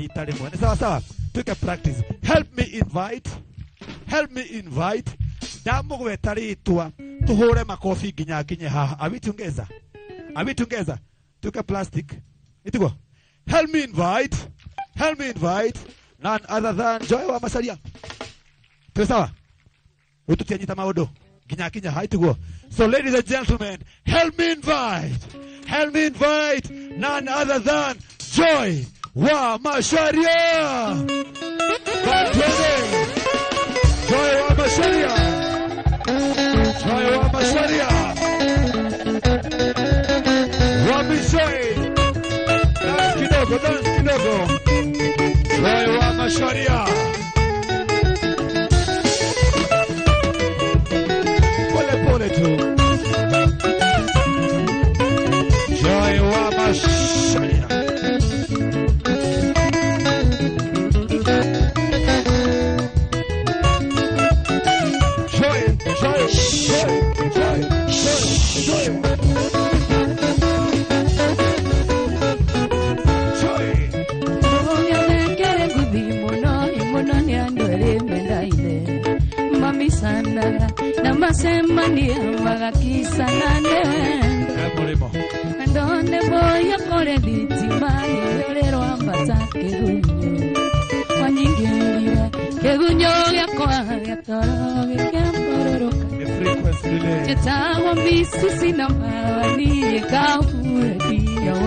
itare mwana. Sawa sawa. Tuke practice. Help me invite. Help me invite. Damu gwetaritwa. Tuhore makofi ginya kinye haha. Abitungeza. Abitungeza. Tuke plastic. Itugo. Help me invite. Help me invite. None other than Joy wa Macharia. Tuwe sawa. Ututianyita maodo. Ginya kinya haitugo. So ladies and gentlemen, help me invite. Help me invite none other than Joy wa Macharia. Joy wa Macharia. Joy wa Macharia. Wamishoy. Dance kidogo, dance kidogo. Joy wa Macharia. Pole tu. Joy wa Macharia. Joy, joy, joy, joy, joy, joy. Namasema magakisana Mulimo. Ndone boya kore bitima yorero ambata kegunyo wanyingira kegunyo yakwa yatoro gekembororo The frequency delay. Chetawa misisi na mawani kaure biyo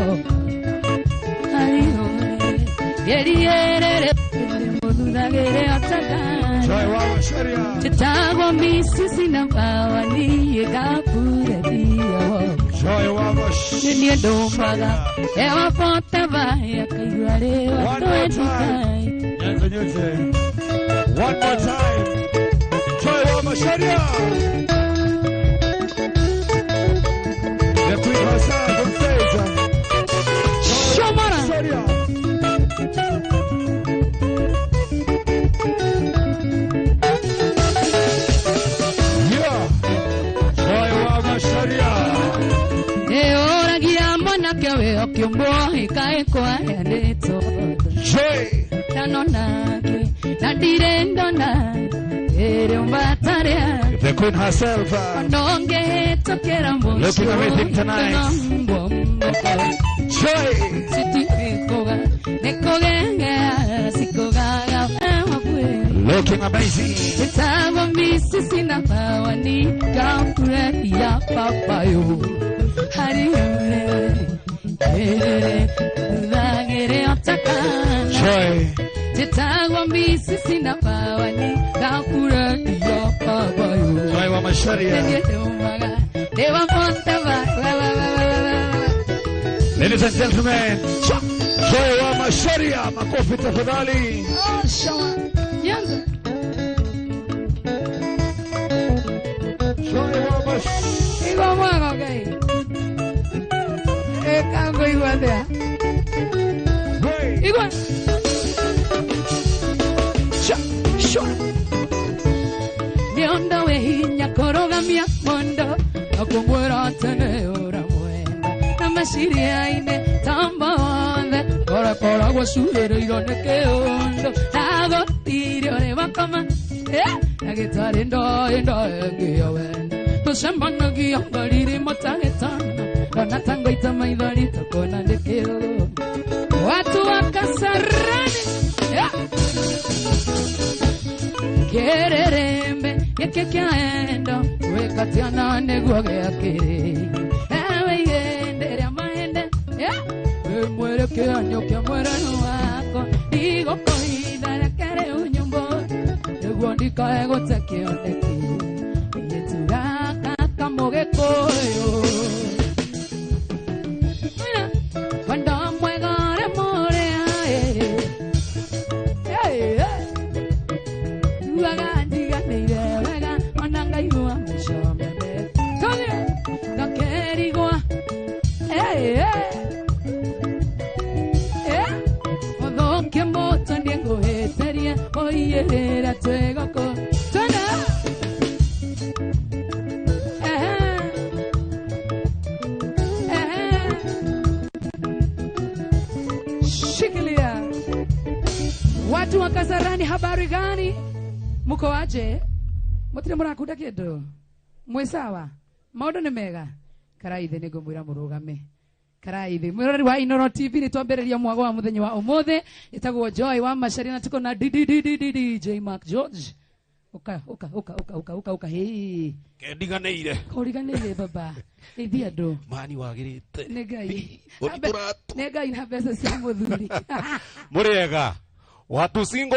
Ayo yeriere modunagere ataka Joy wa Macharia. Chetawa misisi na mawani kaure biyo Joy wa Macharia. Niye domaga ewa ponte vaya kayuare wa toetukai Nyanze. One more time. Joy wa Macharia. The queen herself on stage. Shomara Macharia. Yeah. Joy wa Macharia. Eora giamona kewe okiombo ikae kwa yaneto Joy. Tanonaki nadirendona ere umbatarea The queen herself. Nonge tokera mbo Looking amazing tonight. Joy. Sitikoga nekogenge sikoga Looking amazing. Chetawa misisi na mawani kaure ya papayo Hariure Lagere otakana Joy. Chetawa misisi na mawani kaure ya papayo Joy wa Macharia. Dewa montava Ladies and gentlemen, Joy wa Macharia. Makofi tafadhali. Oh, shawa Nyanza Joy wa Macharia. Igo mwago gai Kango igualdea Igual Nionda wehinya koroga mia mondo Akumwera tene ora mwenda Namashiria ine tamba onde Kora kora wasurero irone ke ondo Nago tirio re wakama Nagitari ndo engiyo wenda Tusembana giyangariri motagetana Kona tango itamaidari takona dekero Watu wakasarani Kererembe yekekiaendo Wekatiana neguage akiri Ewe yendere amaende Mwere kianyo kia mwere nuwako Digo kohidare kere unyumbo Eguandika ego tekioneki Yeturaka kamoge koyo Cuando muegore morea Uaga diga neire Uaga onanga iwa mishomene Tole Kakerigwa Odo kembo tandiengo heteria Oiera tuegoko Tona Shikilia Watu wa Kasarani, habari gani? Mko aje? Mutire murakuda kido. Mwe sawa? Maundu ni mega. Karaithe ni ngumwira murugame. Karaithe mwirori wa Inoro TV ni twambereria mwago wa muthenya wa umuthe itagwo Joy wa Macharia na tuko na DJ Mark George. Uka hey. Kendiganeire. Koriganeire baba. Ethi andu. Mani wagirite. Negai. Negai na pesa cia muthuri. Muriega. Watu singo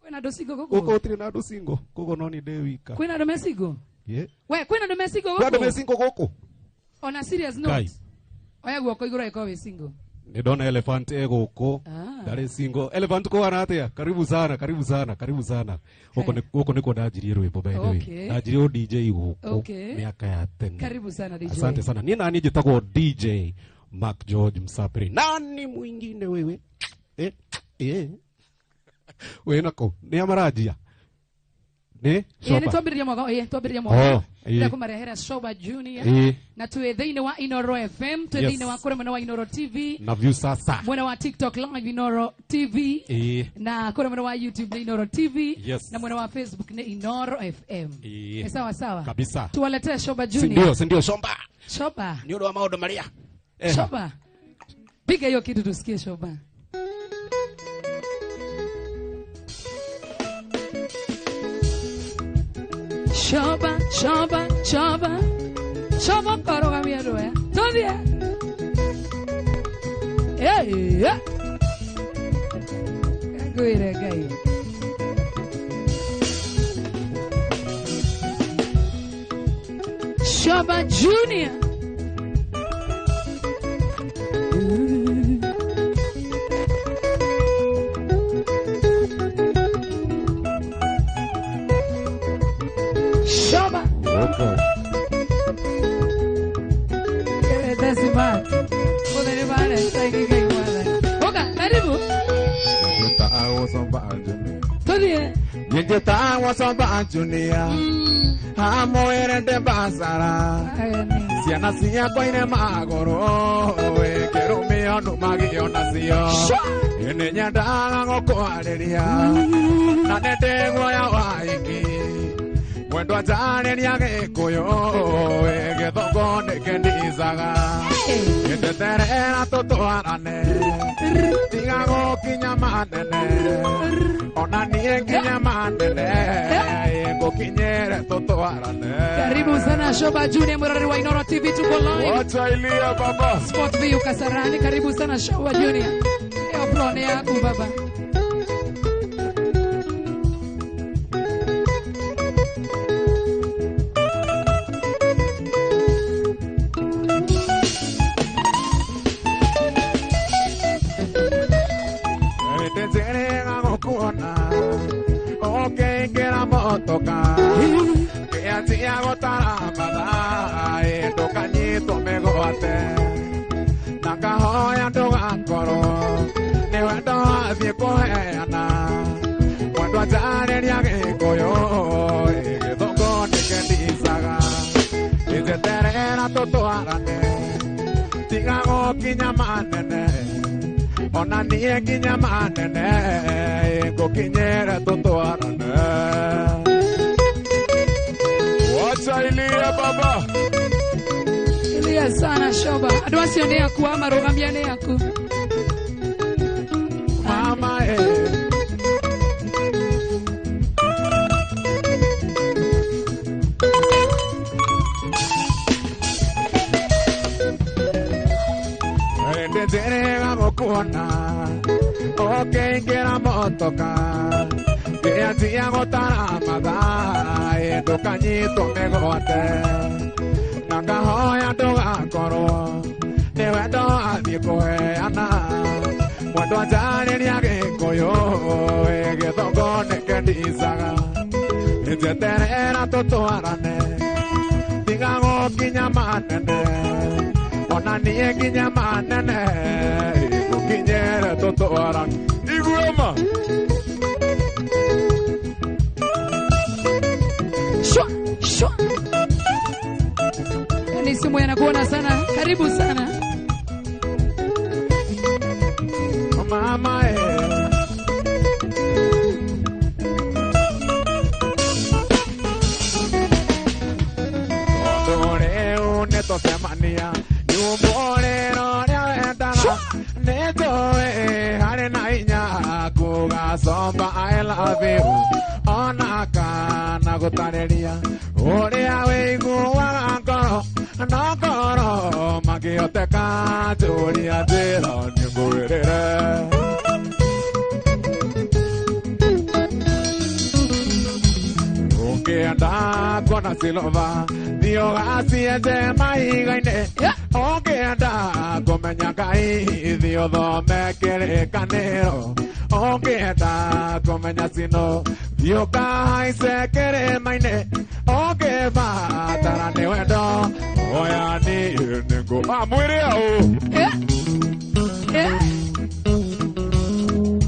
Kwina ndo singo gogo. Gogo tiri na ndo singo. Gogo no ni de wika. Kwina ndo mesingo? Yeah. We kwina ndo mesingo gogo. Kwina ndo mesingo gogo. On a serious note. Guys. Oya guoko igura iko we singo. Ni dona elephant goko. Dare singo. Elephant ko ana atia. Karibu sana. Huko niko ndajirie rwimbo by the way. Ndajirie DJ huko. Miaka ya 10. Karibu sana DJ. Asante sana. Ni nani jitagwo DJ Mark George Msapiri. Nani mwingine wewe? Wewe nako ni amarajia. Ne? Shoba. Ni twambiriria mwago, twambiriria mwago. Ndio kumarehera Shoba Junior. Na tuwe thĩinĩ wa Inoro FM, tuwe thĩinĩ wa kũrĩa mwena wa Inoro TV. Na view sasa. Mwena wa TikTok live Inoro TV. Na kũrĩa mwena wa YouTube ni Inoro TV. Na mwena wa Facebook ni Inoro FM. Sawa. Kabisa. Tuwaletee Shoba Junior. Sindio Shoba. Shoba. Ni ndo maodo Maria. Shoba. Piga hiyo kitu tusikie Shoba. Shoba koroga miedo ya. Tondia. Kaguire gai. Shoba Junior. Shoba. Okay. That's smart. Podere vale, sai che guarda. Oka, karibu. Jeta awosomba Junior. Todie. Jeta awosomba Junior. Hamoere de basara. Siana cia koine magoro. Kero me onu magio nasio. Ene nyanda ngokwareria. Na nende ngoya waiki. Mwendo ajane niage koyo Gedongo nekendizaga Yeteterera totoarane Tigago kinyamanene Ona nie kinyamanene Ego kinyere totoarane. Karibu sana Shoba Junior Murari wa Inoro TV tuko live. Wacha ilia baba. Sport View Kasarani. Karibu sana Shoba Junior. Eo plone yangu baba. Toca que así agotara mada toca ni tome goate naka hoya toga koro ne wendo así coena cuando ajare ni age koyo que toco ne que disaga que se terera toto arane tigago kinyamanene ona ni kinyamanene ko kinyera toto arane. Ilia baba. Ilia sana Shoba. Adwasi yone yaku ama rogambiane yaku. Mama Tenga mokona. Okay, kera motoka. Que así agotara mada toca ni tome goate naka hoya toga koro ne wendo adi koena cuando ajare ni age koyo que toco ne que disaga ete terera toto arane digago kinyamanene ona ni kinyamanene ko kinyere toto arane iguema. Ni simu yanakuona sana. Karibu sana. Mama somba I love you ona kana gutareria uria wiguaga ngoro no ngoro magioteka turia njira ningwirire Ongenda kona silova Dio gasiete maigaine Ongenda komenya Ngai Dio thome kirikaniro Ongenda komenya sino Dio kaise kere maine Ongeba tarane wendo Oya ni ningo mwiri au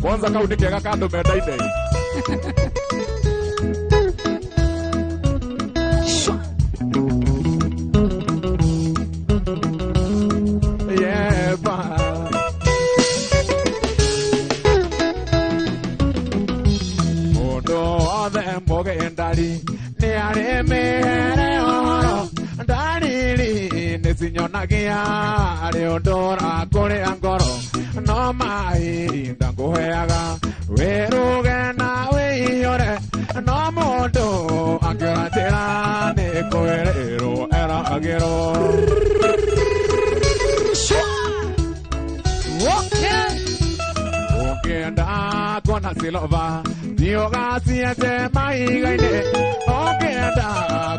Kwanza kaunike kando medaine Sinyonagia ariondora kore angoro no mai ndanguheaga weruge na weiyore no mondo angeratira ne koerero era agero Ongenda kona silova Dio gasiete maigaine Ongenda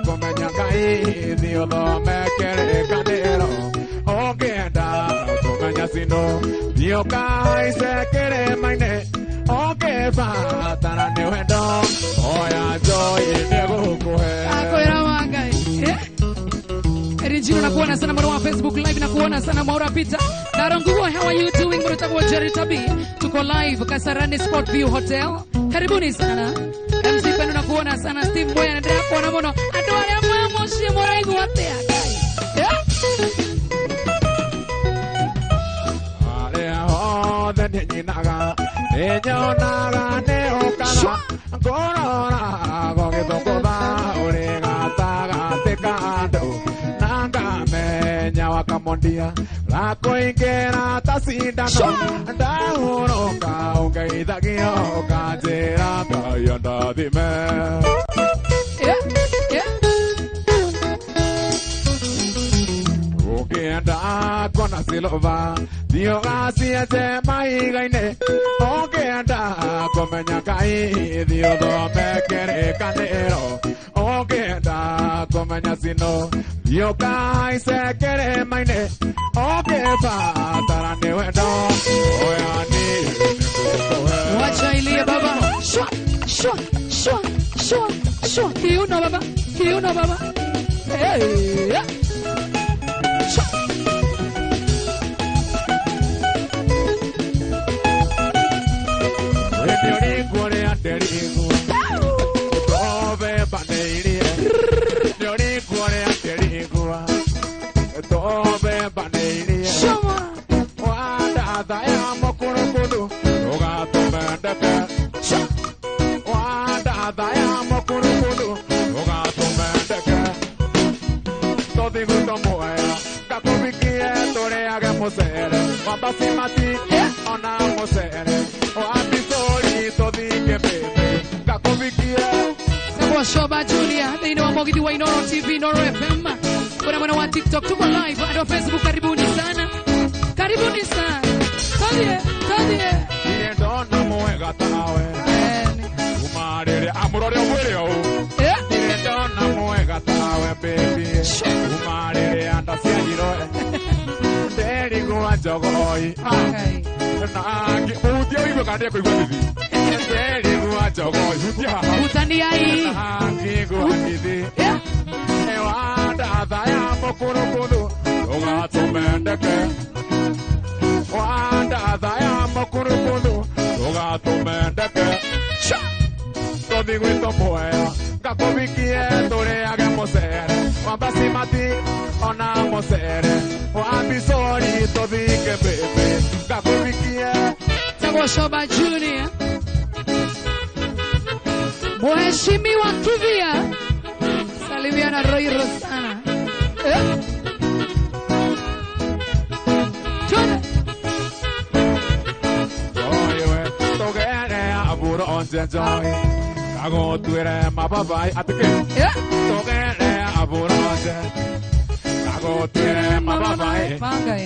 komenya Ngai Dio thome kirikaniro Ongenda komenya sino Dio kaise kere maine Ongeba tarane wendo Oya joy negukuhe Akwira wangai Erijino nakuona sana mwana wa Facebook live nakuona sana Maura Peter Narongua how are you doing mwana wa Jerry Tabi Tuko live Kasarani Sport View Hotel Karibuni sana MC Pendo nakuona sana Steve Boy anaendelea kuona mono Adore ya mwa moshi mwana igu watea Nyinaga enyonaga neokana ngorora gogithokoba urigataga tekando nangamenya wakamondia lakoingera tasindano ndahuroka ungeithagio kanjira ngaya ndathime Ongenda kona silova Dio gasiete maigaine Ongenda komenya Ngai Dio thome kirikaniro Ongenda komenya sino Dio kaise kere maine Ongeba tarane wendo Oya ni Wacha ilie baba Shwa, shwa, shwa, shwa, shwa Kiuno baba, kiuno baba Hey, yeah Shoba Julia, they know Mogidi wa Inoro TV, Inoro FM. Kuna mwana wa TikTok, tuko live, ado Facebook, karibuni sana. Karibuni sana. Tadie, tadie. Ndona muega tawe. Umarere amurore obwereo. Ndona muega tawe baby. Umarere andasia giroe. Nderi kwa jogoi. Okay. Na udio ibo kande ko igwa bibi. Nderi kwa jogoi. Udia. Utania hii. Igwa bibi. Ewa da ya mokuru kudu. Oga tumendeke. Wanda ya mokuru kudu. Oga tumendeke. Cha. Todo iguito moya. Kakobikie tore agamosere. Wambasi mati ona mosere. Wambisori tobike bebe. Kakobikie. Tabo Shoba Junior. Mheshimiwa Kivia. Salimiana Roy Rosana. buronze joy. Kago tuere mababai atike. Yeah. Togele aburonze. Kago tuere mababai. Pangai.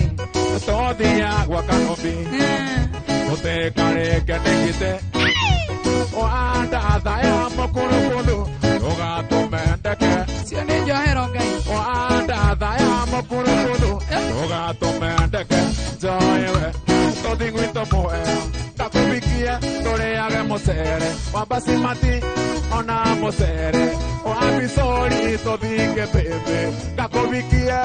Todia guacanobi. Ote kare kenekite. Oanda daya mokuru. Oga tomendeke. Sione yo herongai. Oanda daya mokuru. Oga tomendeke. Joyewe. Todinguito moe. Takubikia. Tore agemosere. Wabasimati. Ona mosere. Oabisori. Todinge bebe. Takubikia.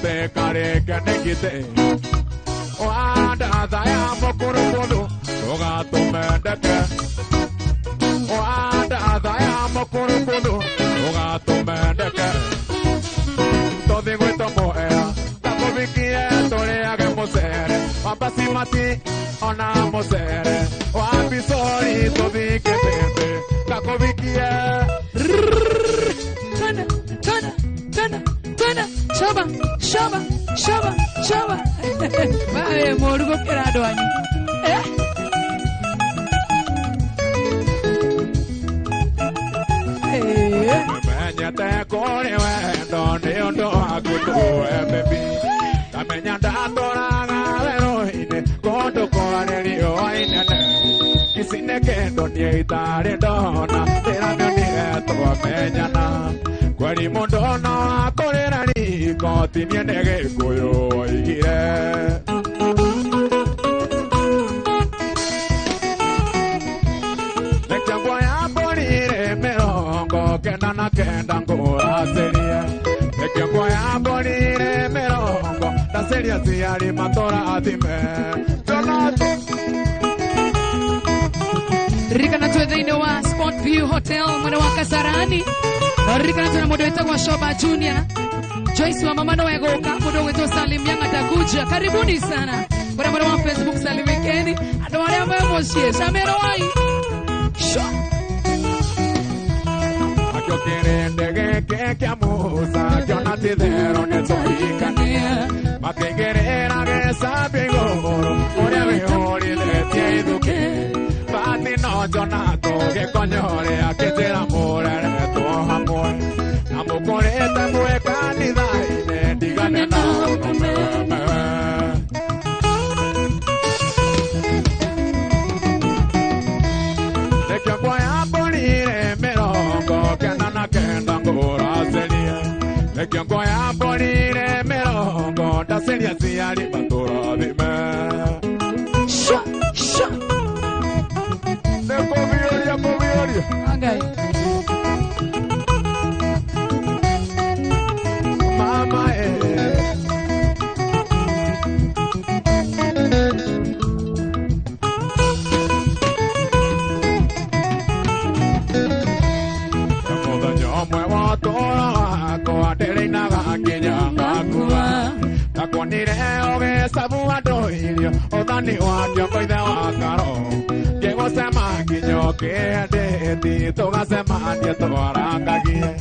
Te care que negite o anda daya mokuru o gato mendeke o anda daya mokuru o gato mendeke todo iguito moea tapo vikie tore age mosere papasimati ona mosere o abisori to vike bebe tapo vikie Tana Shaba Vai morgo kerado ani Menya te kore wendo ni undu agutu baby Tamenya ndatora ngaweroine kondo kwareri oinene Kisine kendo ni itare dona Tirano ni eto menyana Kwari mundono akorera riko Tinie nege kuyo igire Nekiangwa ya bonire merongo Kendana kenda ngura seria Nekiangwa ya bonire merongo Na seria siari matora atime Jonato Rika na tuwe wa Sport View Hotel Mwana wa Kasarani Rika na tuwe mudo wetu wa Shoba Junior Joyce wa mama noe goka mudo wetu Salim Yang atakuja karibuni sana Kwa mwana wa Facebook Salim Weekendi Ado wale ambayo moshie Shamero wai Sho Akyo kirende geke amusa Kyo natidero netopikania Makengerera gesa bigoro Ore vihori letie iduke Pati no jonato Ke konyore akitera murere to hamore Amukoreta mue kandida ine Digane na unome Nekyo kwa ya bonire merongo Kendana kenda ngura serie Nekyo kwa ya bonire merongo Da serie siari batura dime Sha Neko vioria Angai Mama Takonire oge sabu adoirio Odani wakio koide wakaro Kiego sema kinyo kiendeti Toga sema nieto warangagie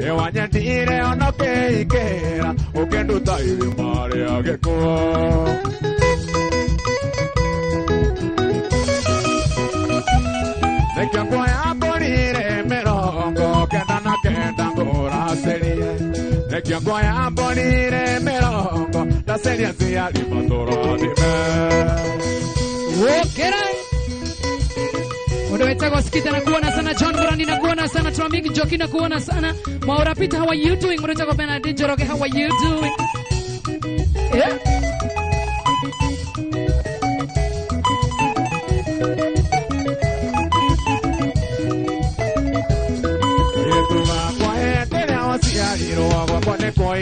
Ewanye dire ono keikera Ukenduta ili mare agekuo Nekyo kwa ya bonire merongo Kendana kenda ngura serie Nekyo kwa ya bonire merongo La serie siya limatoro dime Wokerai Mudo wetu sikita na kuona sana John Brandi na kuona sana Tramiki Joki na kuona sana Maura Pita, how are you doing? Mudo wetu Benedict Joroge, how are you doing? Yeah.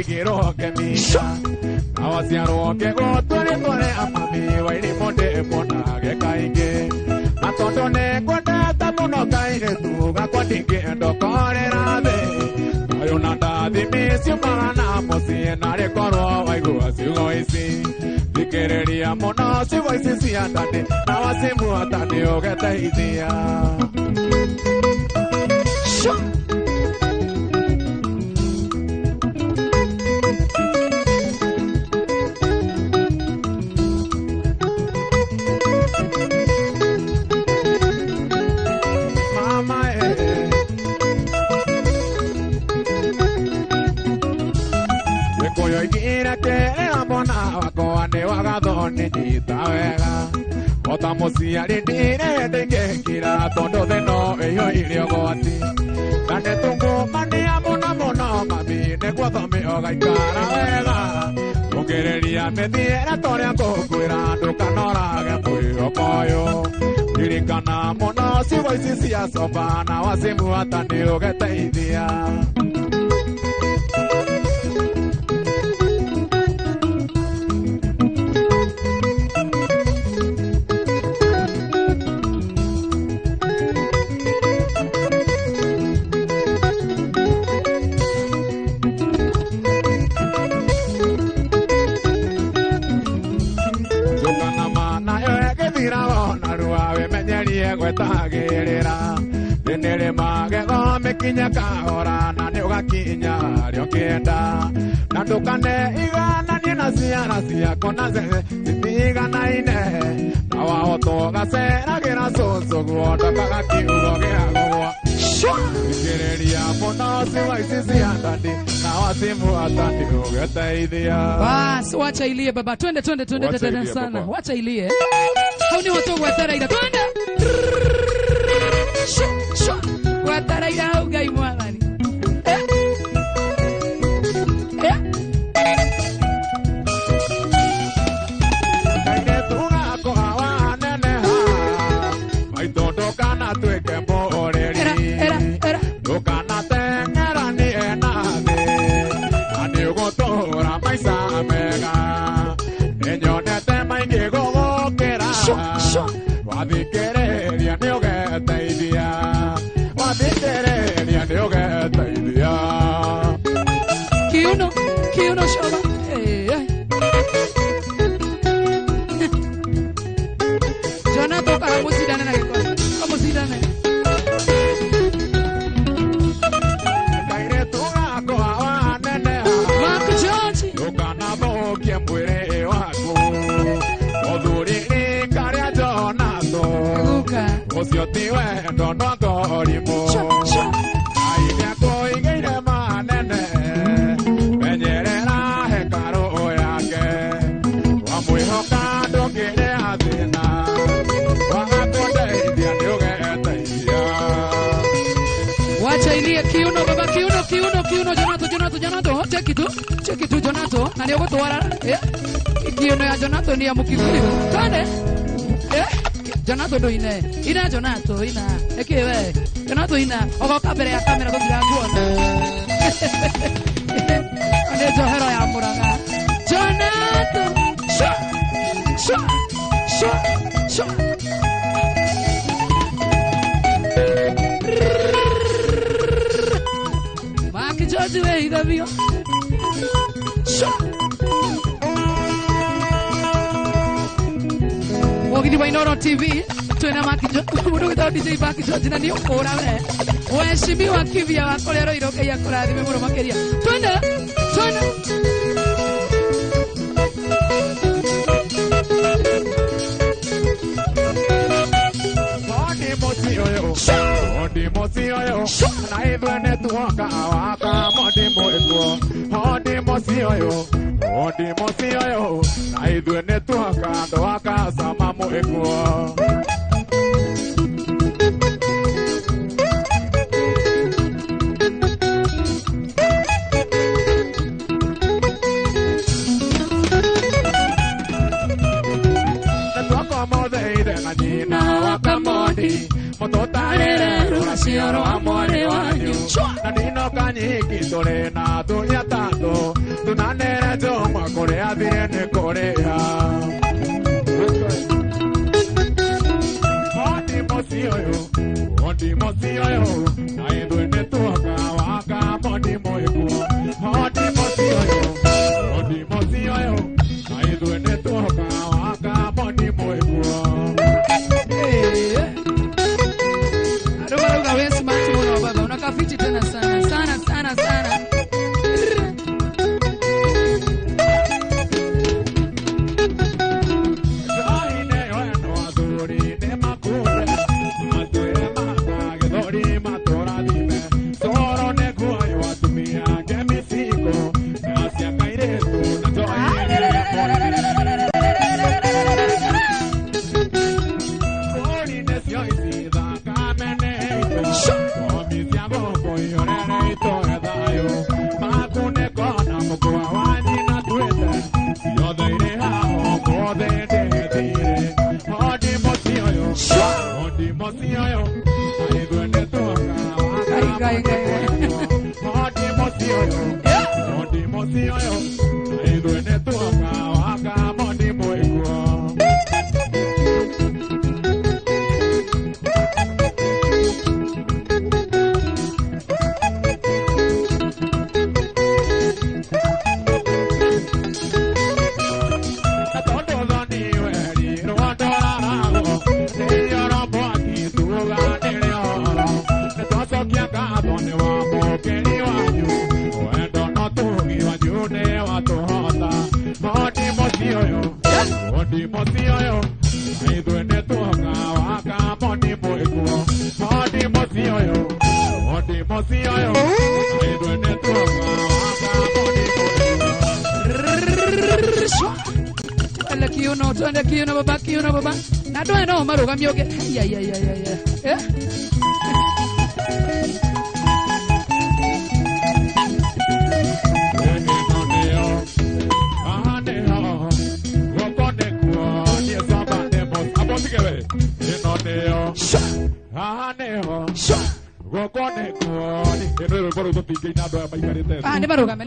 Igiro ke misha awasiaro ke go tore amami wairi monde bona ge kainge atondo ne kwata muno kaire tuga kwa ndingendo korera the ayo nanda thimisio magana mucie na rekorwo waigua ciugo ici thikiriria muno ciugo ici cia ndani na wasimu atani ugeteithia Ota musiari ndire ndingekira tondo theno iyo irio gwati kane tungu mania muno mami negwo thome ogaikara wega ongereria methiera toria ngukwira ndukanorage mwihoko uyu ririkana muno ciugo ici cia coba na wasimu atani ugeteithia gwetagirira ndinere magego mikinya kahora na niugakinya rio kienda na ndukane igananie na ciara ciako na citiganaine na wahoto gaceragira cucu guotha kagakiugo giagũgwa thikĩrĩria mũno ciugo ici cia ndani na wasimu atani ũgeteithia. Basi wacha ilie baba, twende sana, wacha ilie hau ni watu gwetereire, twende gwetereire hau Ngai mwathani Kiuno shoba Jonato para musidane na kiko musidane kaire tunga ko awanene Mark George ukana bokia mwere wako oduri karia Jonato Luka osio tiwe ndono gorimo aide ko igeire manene menyerera hekaro yake wamwihoka ndongere athina wagakondeithia nĩũgeteithia. Wacha ilie kiuno baba, kiuno Jonato cheki tu Jonato na nĩ ũgũtwara kiuno ya Jonato ni ya mukiguri twende Jonato ndo ina Jonato ina ekiwe Jonato ina ogoka mbere ya kamera gũthira nguona ane johero ya muraga Jonato sho Mark George we idavio Ogidi Wainoro TV twena Mark George mundu witwa DJ Mark George na ni ukura we weshimiwa kivia wako lero iroke ya kurathime muno makeria twende Odi mosioyo na ivene tuoka waka modi moetuo odi mosioyo na ivene tuoka ndo waka sama moetuo tuoka mode ide na jina waka modi Mototarere ruasioro amore wanyu Nadino kanyiki tore na tunya tando Tunanere joma korea direne korea Odi mocio yo, ai duende toka waka modi moiguo. Odi mocio yo, ai duende toka waka modi moiguo. Aruga wesi matu mwana baba, unakafiti tena sana, sana, sana, sana. Baba. Na doa no maruga mioge. Ya. Eh? Ni marugame.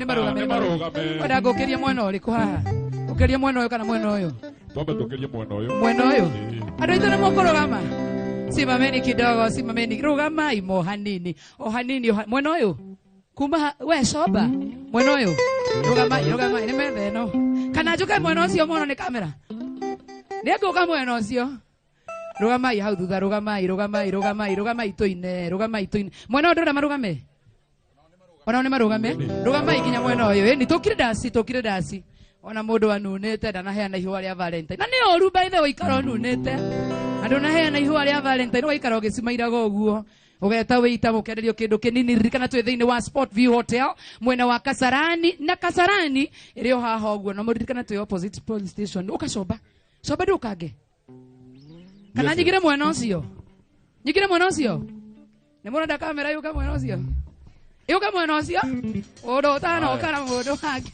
Wada gokeria mweno liko haha. Gokeria mweno yo kana mweno yo. Tombe tokeria mweno yo. Mweno yo. Ado ito mo korogama. Simameni kidogo, simameni. Rugama imo hanini. O hanini mweno yo. Kumba we soba. Mweno yo. Rugama ni mebe no. Kana joka mweno sio mono ni kamera. Nego ka mweno sio. Rugama hau thutha rugama itoine. Mweno ndora marugame. Ona ni marugame. Rugama kinya mweno yo. Ni tokire dasi. Ona mundu anunete na naheana ihua ria Valentine. Na ni oru by the way ikaro nunete. Andu naheana ihua ria Valentine wa ikaro gicimairaga uguo. Ugeta wita mukenderio kindu kinini ririkana twi thiini wa Sport View Hotel mwena wa Kasarani na Kasarani irio haha uguo no muririkana twi opposite police station. Ukacoba. Coba ndukange. Kana nyigire mwena ucio. Ni murenda kamera yuka mwena ucio. Yuka mwena ucio. Odo tano kana mundu wake.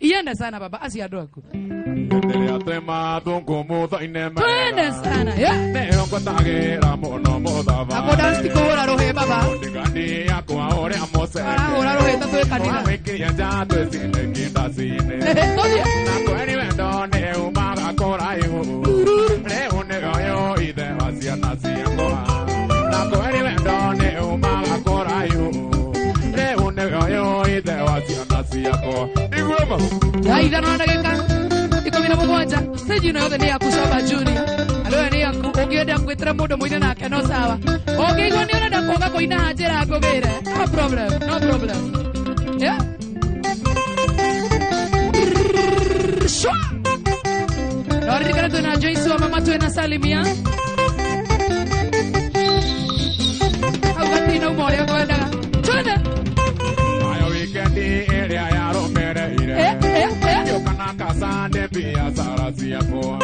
Ienda sana baba asi andu aku. Endelea tema tungu muthaine ma. Twende sana. Neo ngotagira muno muthava. Ako dance kura rohe baba. Ndigani yakwa ore amose. Ora rohe tatu kanina. Wikiria jatu sine kindasine. Na kwani wendo ne umaga kora ihu. Leo ne yo ide wasia nasiako. Na kwani wendo ne umaga kora ihu. Leo ne yo ide wasia nasiako. Igwema. Aida no ndageka. Ikomina mmoja. Stage no yothe ni ya kucoba Junior. Alo ni ya kugienda kwitira mundu muine nake no sawa. Ogigwo ni urenda kuoga kuina hanjira ngugire. No problem. Yeah. Shwa. Ndio tuna Joyce wa mama tu na Salimia. Au gati na umore kwenda. Twende. Ayo weekend area ya romere ire. Yo kana kasande pia sarasi yako.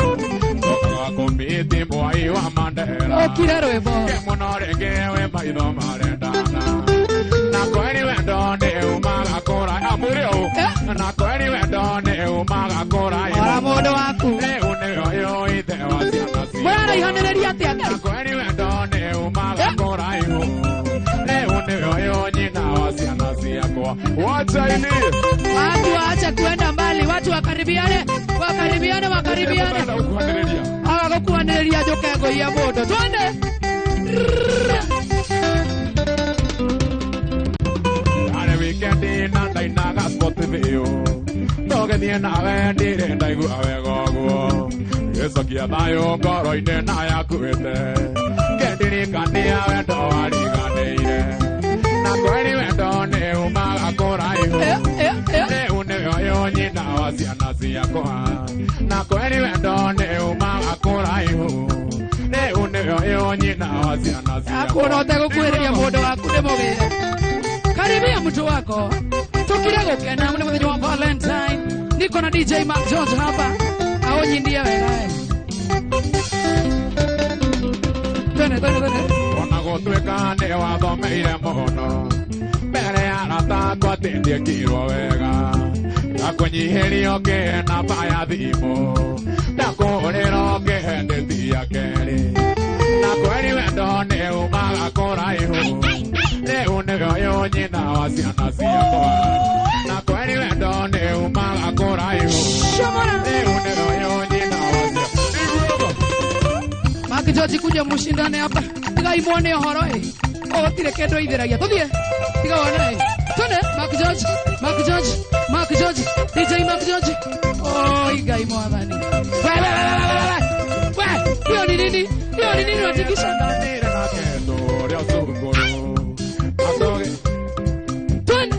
Toka komiti boy wa Mandela. Okiraro ebo. Ke monore gewe maido marendana. Na kwani wendo ne umaga kora amurio. Na kwani wendo ne umaga kora. Ora modo waku. Ne une yo ide wasianasi. Mwana ihanereria atia. Na kwani wendo ne umaga kora iho. Ne une yo nyina wasianasi yako. Wacha ili. Watu waache kuenda mbali, watu wakaribiane. Akagokuanereria jokego ya modo. Twende. biu toge ni na we ndire ndaigu awe gogo yeso kia tayo ngoro ine na yakuite kendiri kania we ndo ariganeire na kweli we ndo ne umaga koraihu ne une yo nyina wasiana ciakwa na kweli we ndo ne umaga koraihu ne une yo nyina wasiana ciakwa akunote gukwereria mundu waku ni mugire karibia mtu wako tukire gukena ni muthenya wa Valentine niko na DJ Mark George hapa aonyindia wega ona gutwika ni wathomeire muno mbere ya arata twatindie kirwo wega akunyihirio ngina baya thimu ndakurira ngihendetia keri na kweli wendo ni umaga kuraihu rĩu nĩyo nyina wa ciana ciakwa na kweli wendo ni umaga kuraihu rĩu nĩyo nyina wa ciana Mark George kuja mushindane hapa tiga imwone horo otire kendo itheragia tuthie tiga wone tone Mark George DJ Mark George igai mwathani hiyo ni nini watikisha ndani na kendo rĩa cukuru atoge tone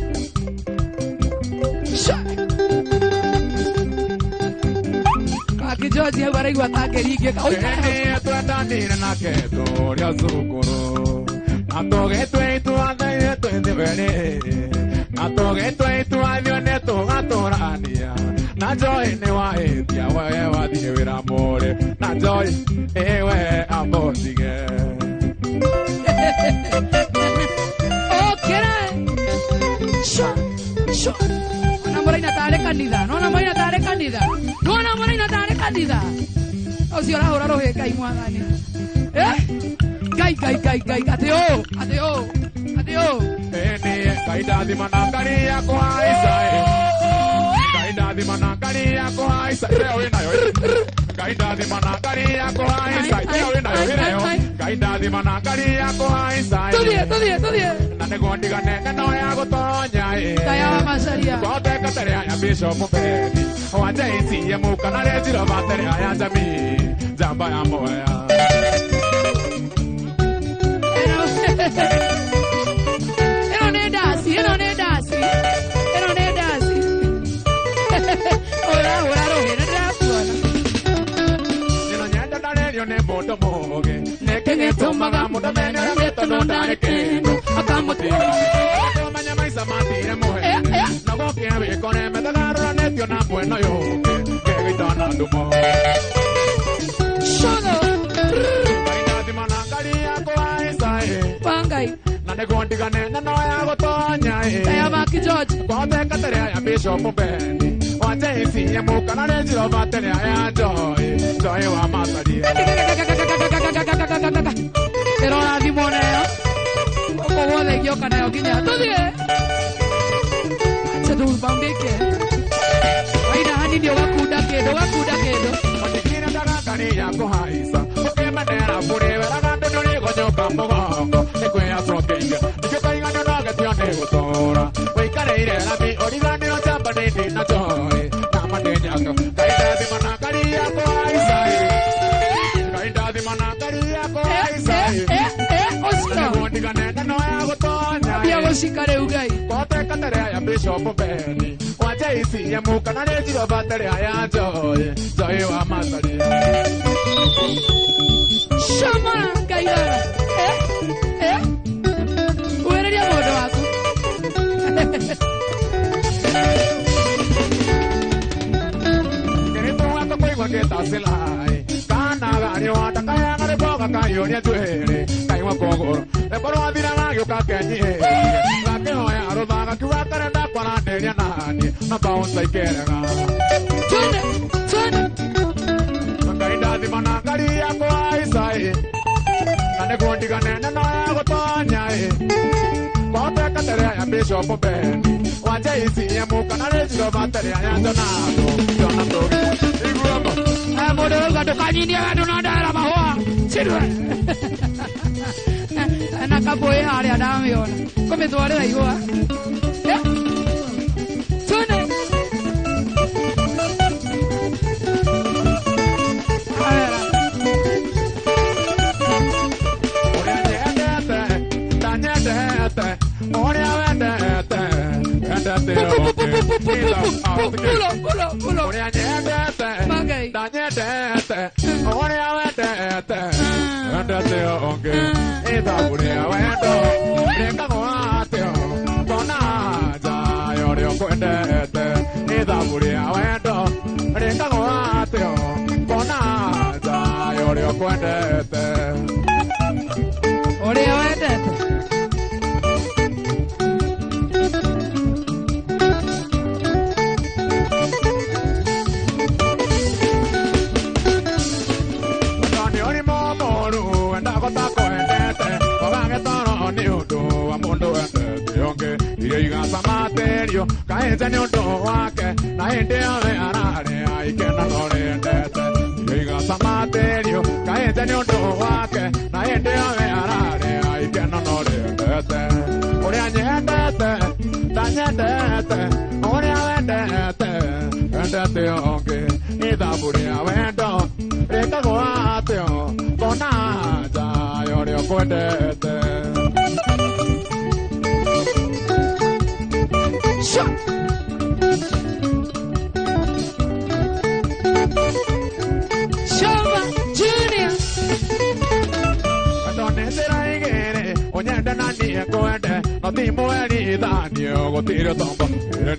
Mark George hau atagerie kaoya twatanire na kendo rĩa cukuru atoge twetu athaire twendebere atoge twetu athione tugaturania na joy ni waetia wewe wathie wira more na joy ewe ambotige sho na moraina tare kanitha no na moraina tare kanitha o si ora ora rohe kai mwathani kai ateo ene kai dathi manangari yako aisai kai dathi manangari yako aisai leo inayo kai dathi manangari yako aisai leo inayo leo kai dathi manangari yako aisai tudie na negondigane no ya gutonya taya masaria kote katere ya bishop Mbeni wanje isi ya mukana lejiro batere ya jamii jamba ya moya Eno ne dasi ora rohe na drafuana nino nyenda dalelio ne moto moge nekenge tomaga muda mene neto no dare kendo akamotiga manya maisa matire mohe na goke ave kone me dagaro netio na bueno yo que gitana dumo shono kaina di manangari yako aisai pangai na negondigane no ya gotonya taya Mark George kote katere ya bishop Mbeni wanje isi ya mukana lejiro batere ya joy wa masaria pero la limonera como de yo caneo guiña tudie se tu bambeke aina hani ndio gakuda kedo Otikina daga kani ya kuhaisa Ukemanera purebe Lagando nuri gojoka mogongo Ekwe ya sokenga Nikuka ingano naga tione utora Weikare ire lami Origani no chamba nini na joy Namane nyaka Kaida di manakari ya kuhaisa Kaida di manakari ya kuhaisa Oscar Negondigane no ya gutonya Bia goshikare ugai Kote katere ya bishop Mbeni wanje isi ya mukana lejiro batere ya joy wa masaria Shama kaira uereria modo wako Kerito wako kwa ngeta silai kana gari wata kaya ngare boga kayo ni atwere kaiwa kogoro e boro adira ngyo kakenyi ngake hoya arodaga kiwa karenda kwa nderia nani na bounce ikerega tone kaida di manangari yako aisai na negondigane no ya gotonya kote katere ya bishop Mbeni wanje isi ya mukana lejiro batere ya Jonathan iguamo modo gado kanyini gado na dara mahua chirwe na kaboe hali adamiona come tuare da igua tone pulo. Uria nyendete. Magai. Da nyendete. Uria wendete. Wendete onge. Ida uria wendo. Reka gwatio. Bona ja yorio kwendete. Ida uria wendo. Reka gwatio. Bona ja yorio kwendete. Uria wendete. Materio, cae en otro wake, la gente a ver arare, y que no lo rendete. Digas a materio, cae en otro wake, la gente a ver arare, y que no lo rendete. Oria nyendete, dañendete, oria vendete, vendete onge, y da buria vendo, reka guateo, bonaja, yorio cuendete. Shova Junior. Donde será igere, oñenda nani ecoende, no timo eri danio, gotirio tombo,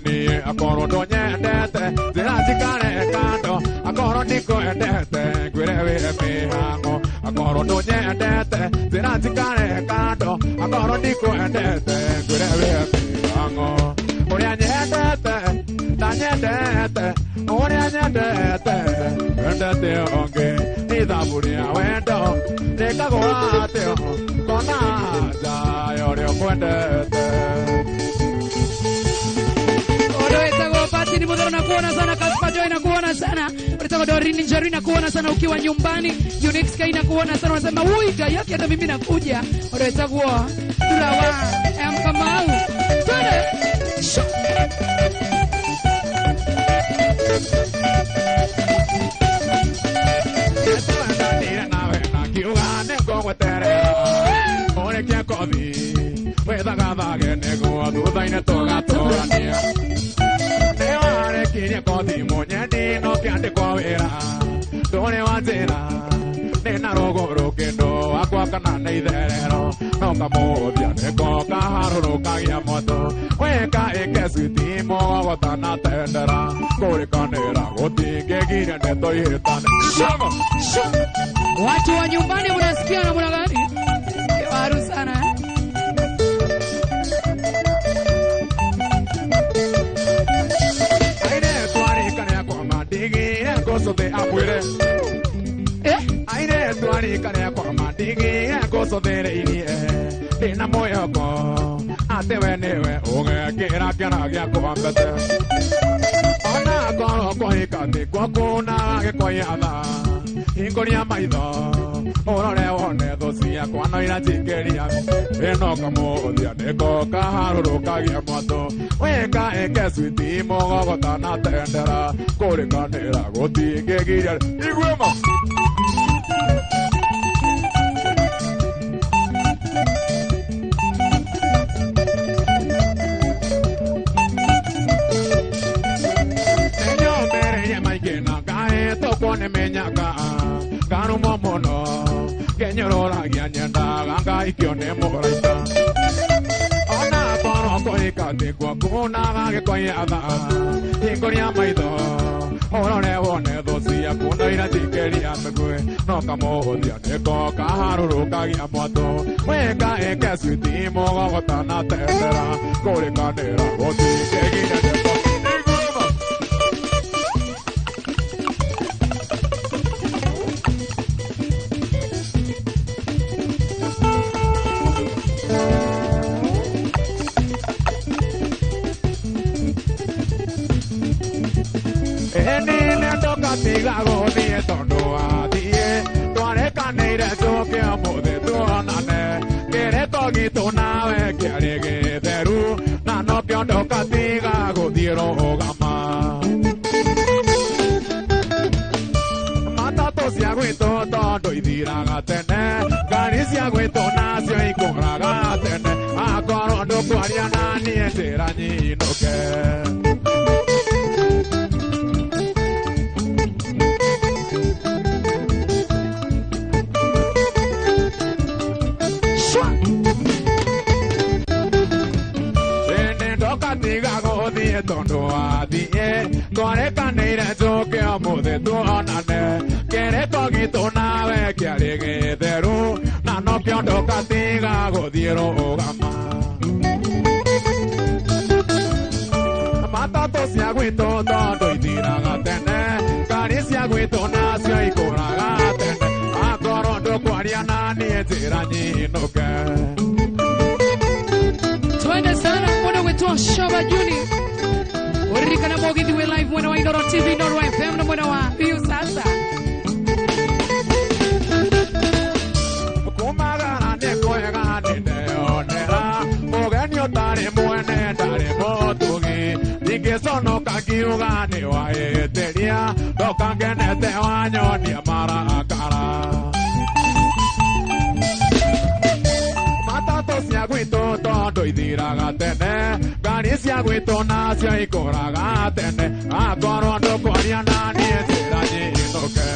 ni a coro doñendete, será chicane canto, a coro nico endete, guireve mi hango, a coro doñendete, será chicane canto, a coro nico endete, guireve mi hango. Oria nyendete, dañendete, oria nyendete, vendete onge, ida buria wendo, reka guateo, konaja yorio kwendete. Odoetago pati ni mudaro nakuona sana, Kaspajo inakuona sana. Odoetago Dorini Njeri inakuona sana ukiwa nyumbani. Unix K inakuona sana, unasema uiga yake hata mimi nakuja. Odoetago tulawa Kamau. Twende. No kamodia neko kaharo kagia moto weka ekesitimo watana tendera kore kanera gotige gira neto yetane shama Watu wa nyumbani mnasikia namna gani? Waru sana. aine twari kana kwa madigi goso de abuere aine twari kana kwa madigi goso de reini dina moyoko ate wenewe oge kira kira gya kwambete ona ko ikate kwa kuna ge koyada ingoria maitho orore one dosia kwa no ira chikeria eno kamo dia neko kaharo kagia moto weka ekeswiti mogo gotana tendera kore kanera gotige giria igwema menyaka kanu momono kenyorola gyanyenda ganga ikione moraita ona kono ko ikate kwa kuna ge koyada ingoria maido orore wone dosia kuna ira tikeria megwe no kamo dia neko kaharuru kagia moto weka ekeswiti mogo gotana tendera kore kanera goti kegira neko Tigago die tondoa die tuare kaneire soke amode tuanane kere togi tunawe kiarege deru na no piondo katigago diero gama mata to sia guito tondo idiraga tene gari sia guito nasio ikoraga tene akoro ndo kwariana ni etera ni noke Canera, Joke, Mode, Donane, Kerekogi, Donave, Kiarege, Deru, Nanokio, Catiga, Godiero, Gama. Matato, Siaguito, Dondo, y Tiragatene, Caricia, Guito, Nacio, y Coragatene, Acorondo, Guariana, ni Tirani, no que. Twende sana mwana wetu wa Shaba Juni. Urika na mogi diwe live mwana wa Inoro TV, Inoro FM na mwana wa Hiu sasa. Kumagana neko egani neonera. Mogeni otare muene dare motugi. Dike sono kakiugani wa eteria. Dokangenete wanyo ni amara akara. Siaguito todo y diragatene, Garicia guito nacio y coragatene, a corondo coriana ni etera lleno que.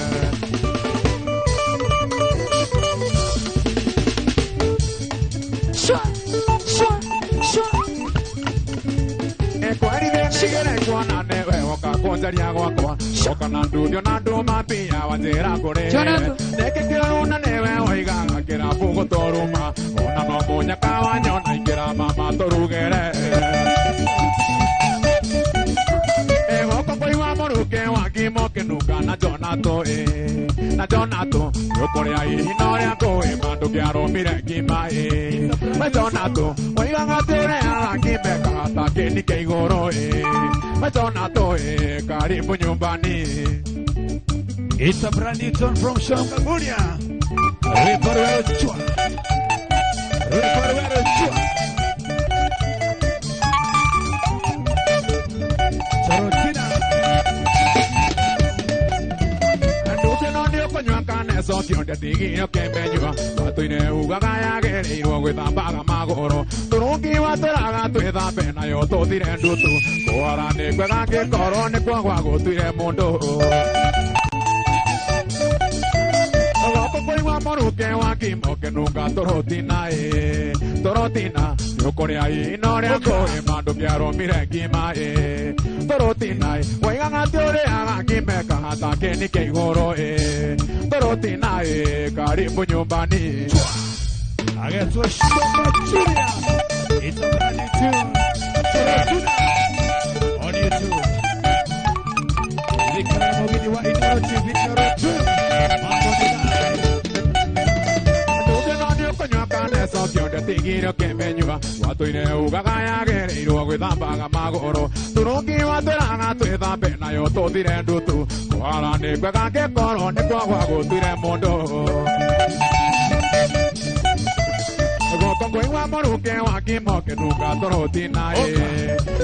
Shua, shua, shua. E cuari de nigere cuana neve oka conseria guacoa, oka nandu nandu mapia wazera core. Ne que quiero una neve oiga que era fuego toruma. No moña cabaño, no hay que la mamá torugere. Ego con cuello amor que guaquimo que nunca na Jonato, na Jonato. Yo por ahí no le hago mando que aro mire que mae. Me Jonato, oigan a tener a la que me cata que ni que igoro, me Jonato, cariño nyumbani. It's a brand new tune from Shangamunia. Recorrer chua. Recorrer chua. Chorotina. Anduce no dio coño acá en eso que te digo que me ayuda. Pato y ne uga gaya que le iba a tambaga magoro. Tu nunca iba a te la gato y da pena yo to tirando tú. Coara ne cuega que corone cuaguago tu iré mundo. Amor que guaquimo que nunca torotina torotina yo con ahí no le hago mando que aro mire que mae torotina oigan a teore aquí me cata que ni que igoro torotina cariño nyumbani I get to a Shamba Junior. It's a brand new tune. Torotina on YouTube. Vikara mogini wa Inoro TV Tigiro que me ayuda, guato y neuga gaya que y luego tambaga magoro. Tu no que va a tener tu eda pena yo to tirando tú. Coala ne cuega que coro ne cuaguago tu iré mundo. Con cueva moru que guaquimo que nunca torotina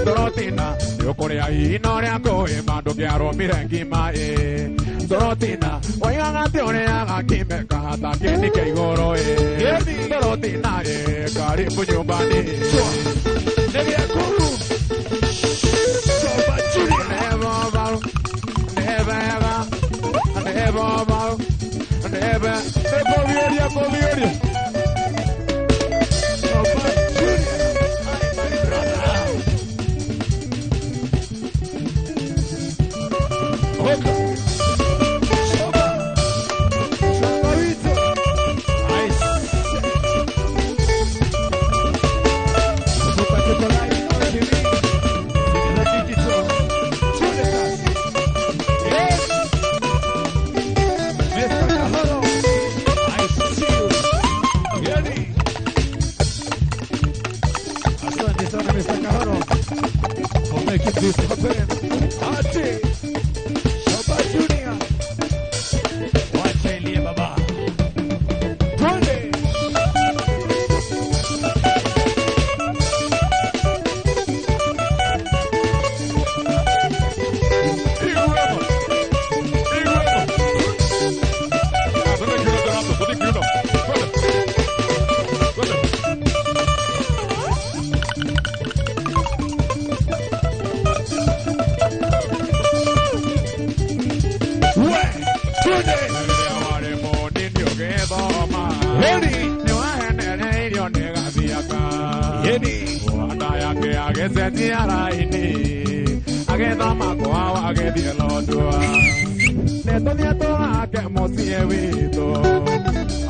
torotina. Yo con ahí no le hago mando que aro miren que mae. Torotina, oigan a teoría aquí me cata que ni que igoro Torotina, cariño nyumbani Nevia Kuru Shamba Junior. Never bow, never Shamba Junior. Okay. This happen. Ati Shamba Junior. Wacha ilie baba. Twende. agetha makwa wagethie londwa neto ake mucie witũ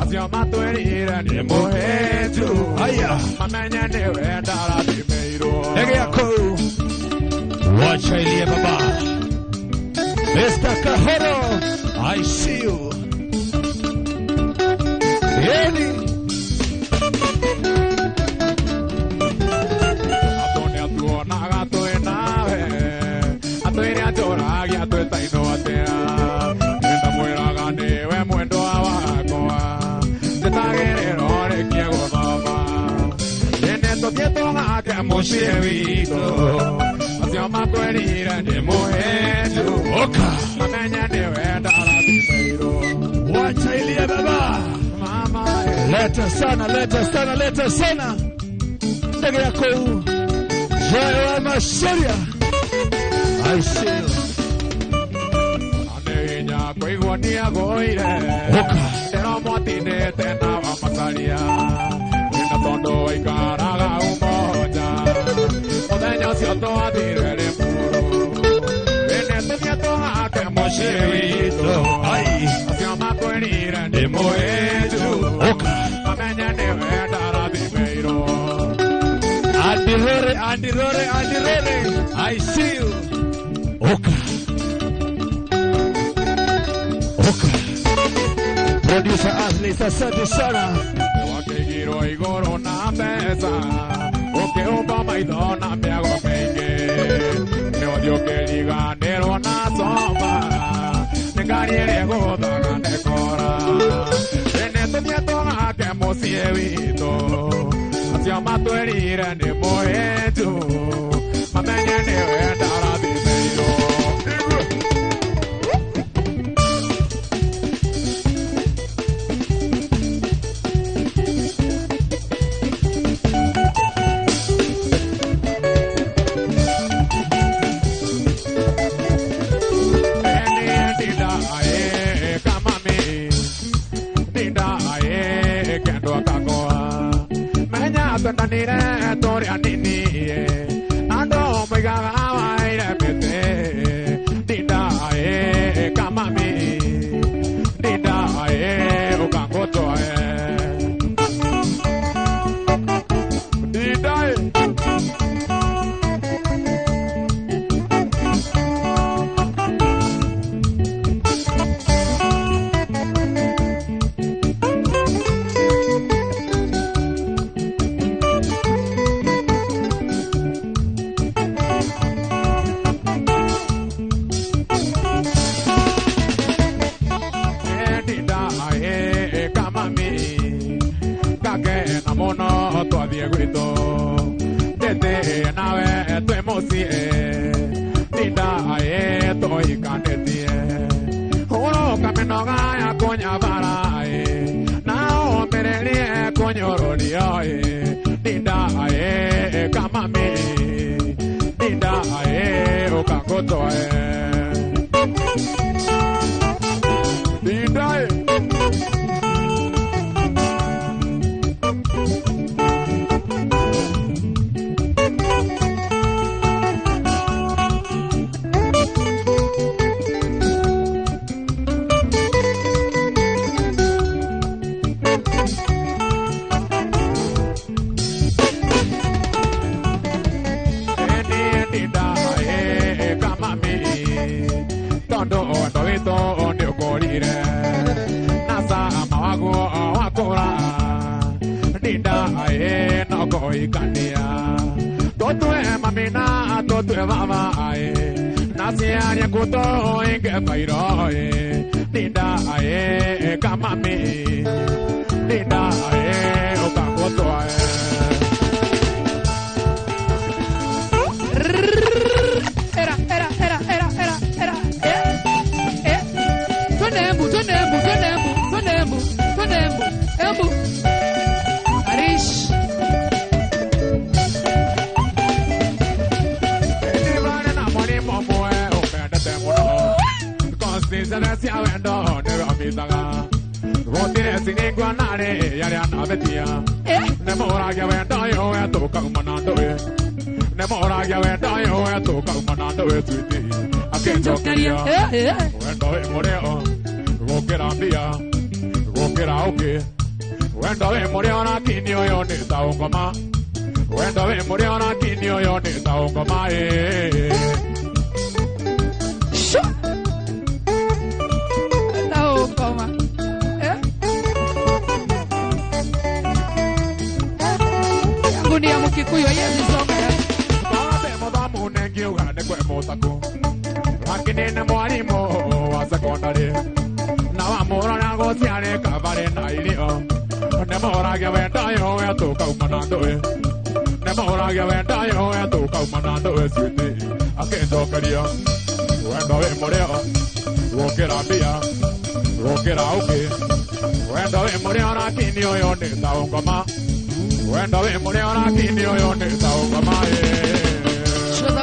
acio matwĩrĩire nĩ mũhĩnju mamenye nĩwe ndarathimĩirwo Egea kũu wacha ilie baba Mr. Kahoro I see you Yeni atone atuonaga twĩ nawe atwĩre atũragia twĩtaino atĩa ndamwĩraga nĩwe mwendwa wakwa ndĩtagĩrĩrwo rĩkie gũthoma nene tũthiĩ tũgake mũciĩ witũ acio makwĩrĩire nĩ mũhĩnju mamenye nĩwe ndarathimĩirwo wacha ilie baba mama Leta sana Egea kũu Joy wa Macharia I see you Anenya kũigua ndiagũire ndĩro mwatinĩte na wa Macharia wĩna tondũ waikaraga umoja mũthenya ũcio twathire Rĩmuru wĩne tũthiĩ tũgake mũciĩ witũ acio makwĩrĩire nĩ mũhĩnju mamenye nĩwe ndarathimĩirwo Andy Rore I see you Producer Ashley asante sana wakĩigirwo igũrũ na mbeca ũkĩhumba maitho na mĩago mĩingĩ nĩũthiĩ ũkĩriganĩrwo na coma nĩ ngari ĩrĩa ĩgũthaga ndekora ĩnĩ tũthiĩ tũgake mũciĩ witũ acio matwĩrĩire nĩ mũhĩnju mamenye nĩwe ndarathimĩirwo twendanire tũrĩ anini andũ moigaga waire mĩtĩ ndinda kamami ndinda ũkangũtwae ndinda twathiĩ gwitũ ndĩtĩ nawe twĩ mũciĩ ndinda tũikanĩtie hũrũka mĩnoga ya kũnyabara na ũmĩrĩrie kũnyũrũrio ndinda kamami ndinda ũkangũtwae ndinda ikania totwe mamina totwe baba nasiaria kuto inge pairo dinda kamami dinda okakoto era tonembu embu Arish Consistency awendo never amitaga Rotire sinigwa nare yale anabetia Nemora ya wendo yo ya toka manando Nemoragia wenda yo etoka umanando wetuiti akenjokeria wenda we mureo gokera mbia gokera oke wenda we mureo na kinio yo ni taongoma wenda we mureo na kinio yo ni taongoma taongoma yangu ni ya Mkikuyu Yesu songa kwe motako lakini ne mwalimu wa secondary na wa mora na gociare kabare na ilio ne mora ge wenda yo ya to ka umanando ne mora ge wenda yo ya to ka umanando siti akendo karia wenda we moreo wokera bia wokera oke wenda we moreo na kinio yo ne taongoma wenda we moreo na kinio yo ne taongoma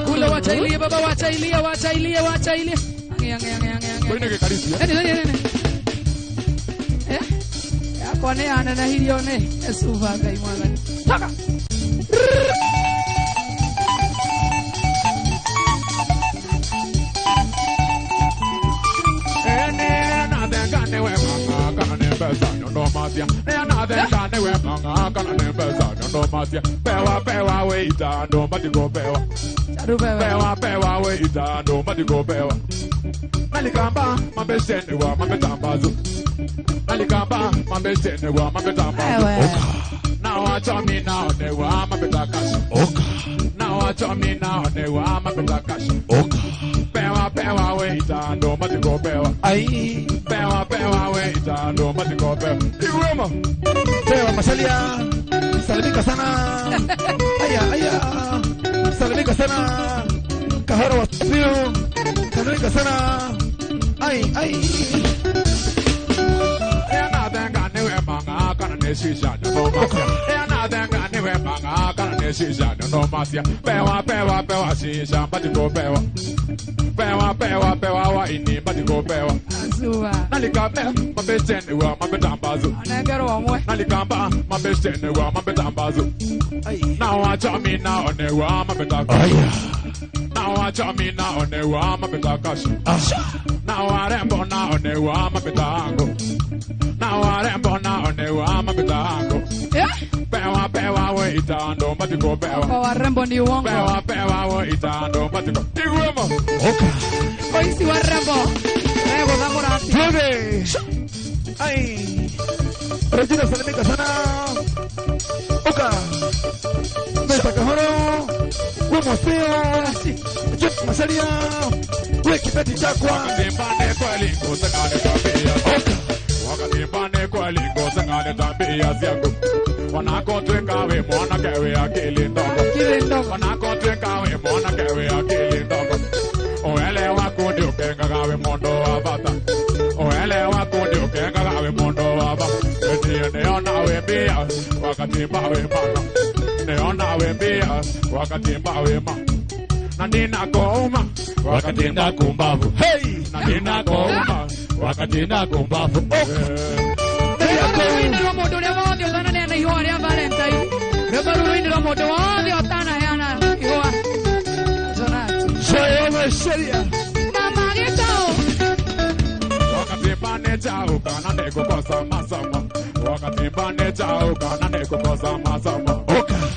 kula wachailie baba wachailie Kwani ke karisi yakone ana na hilione esuva gai mwana taka na denga ne we manga kana ne besa no masia na denga ne we manga kana ne besa no masia pewa we ita no matigo pewa Pewa we ita no matigo pewa Nalikamba mambesene wa mambetambazo Nalikamba mambesene wa mambetambazo Now watch me now ne wa mambetakashi Now watch me now ne wa mambetakashi Pewa we ita no matigo pewa Ai Pewa we ita no matigo pewa Iwema Pewa masalia Salimika sana Aya Salimika sana Kahara wa Sio Salimika sana Ai Ena denga newe manga kana neshisha no masia Ena denga newe manga kana neshisha no masia Pewa shisha matigo pewa wa ini matigo pewa Azua Nalikamba mambesene wa mambetambazo anagaro wamwe Nalikamba mambesene wa mambetambazo Now watch me now ne wa mambetakashi Now watch me now ne wa mambetakashi Now warembo now ne wa mambetango Now warembo now ne wa mambetango Pewa we itando matigo pewa kwa warembo ni uongo Pewa we itando matigo Iguemo oisi warembo rego zamorati Tuve Ai Regina Salimika sana Oka Mesa Kahoro Wemoseo Jep Masalia Wekipeti Chakwa Wakatimbane kweli kusangane tabia Wakatimbane kweli kusangane tabia zako Wanakotweka we mwana kewe akili ndogo Wanakotweka we mwana kewe akili ndogo Oele wako ndio kenga gawe mondo wa bata Oele wako ndio kenga gawe mondo wa bata Neona we bia wakatimba we mana Neona we bia wakatimba we mana Nandina kouma wakatinda kumbavu Hey Nandina kouma wakatinda kumbavu Ndiro modo le wodio sana ne na hiwa ya Valentine Rebaru ndiro modo wodio sana yana hiwa Jonathan Shoyo sheria Mama gitao Wakatimbane chao kana neko kosa masama Wakatimbane chao kana neko kosa masama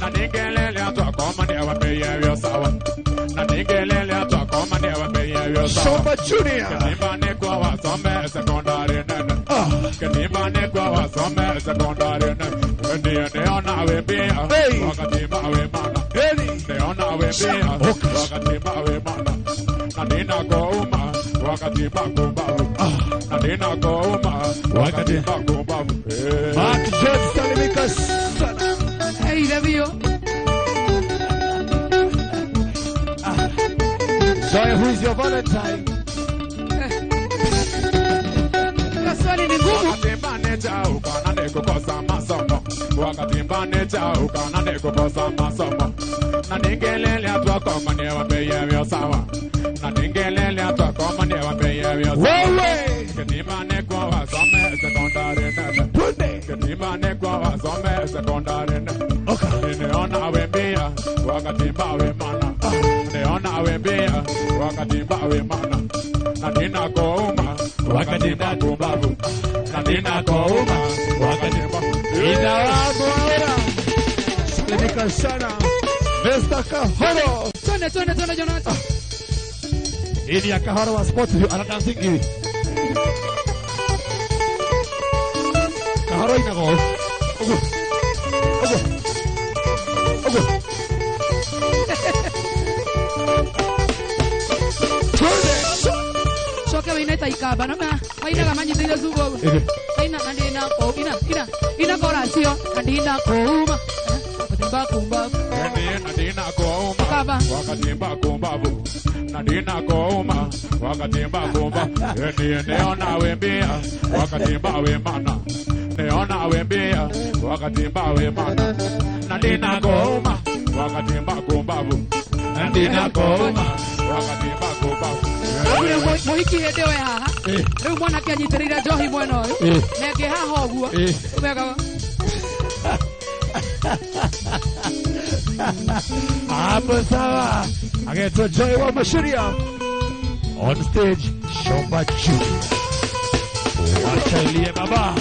Na ningelele atwa koma ne wapeye vyo sawa Na ningelele atwa koma ne wapeye vyo sawa Shomba Junior Katimbane kwa wasome secondary nene Katimbane kwa wasome secondary nene Neona we bia Wakatimba we mana Neona we bia Wakatimba we mana Na nina kouma Wakatimba kumbavu Na nina kouma Wakatimba kumbavu Mark George Salimika sana Hey Davio Joy, who is your Valentine? Kaswali ni ngumu Wakatimbane chao kana neko kosa masomo Wakatimbane chao kana neko kosa masomo Na ningelele atwa koma ne wapeye vyo sawa Na ningelele atwa koma ne wapeye vyo sawa Wewe Katimbane kwa wasome secondary nene Tunde Katimbane kwa wasome secondary nene Okay Neona we bia wakatimba we mana neona we mbia wakatimba we mana na nina kouma wakatimba kumbavu na nina kouma wakatimba ina wangu ora Salimika sana Mr. Kahoro Twende Jonathan. Ini ya Kahoro wa sports ana dancing hivi Kahoro ina go Ogo Soke wina taikaba nama waina kama nyitile zugo waina andina ko ina korasio andina kouma wakatimba kumbavu nadina kouma wakatimba kumbavu nadina kouma wakatimba kumbavu neona wembia wakatimba we mana neona wembia wakatimba we mana nadina kouma wakatimba kumbavu nadina kouma wakatimba kumbavu Mohiki hedewe haha Riu mwana kia nyitirira johi mweno Neke haha oguo Umega Hapo sawa Agetwa Joy wa Mashuria On stage Shomba Chu Wacha ilie baba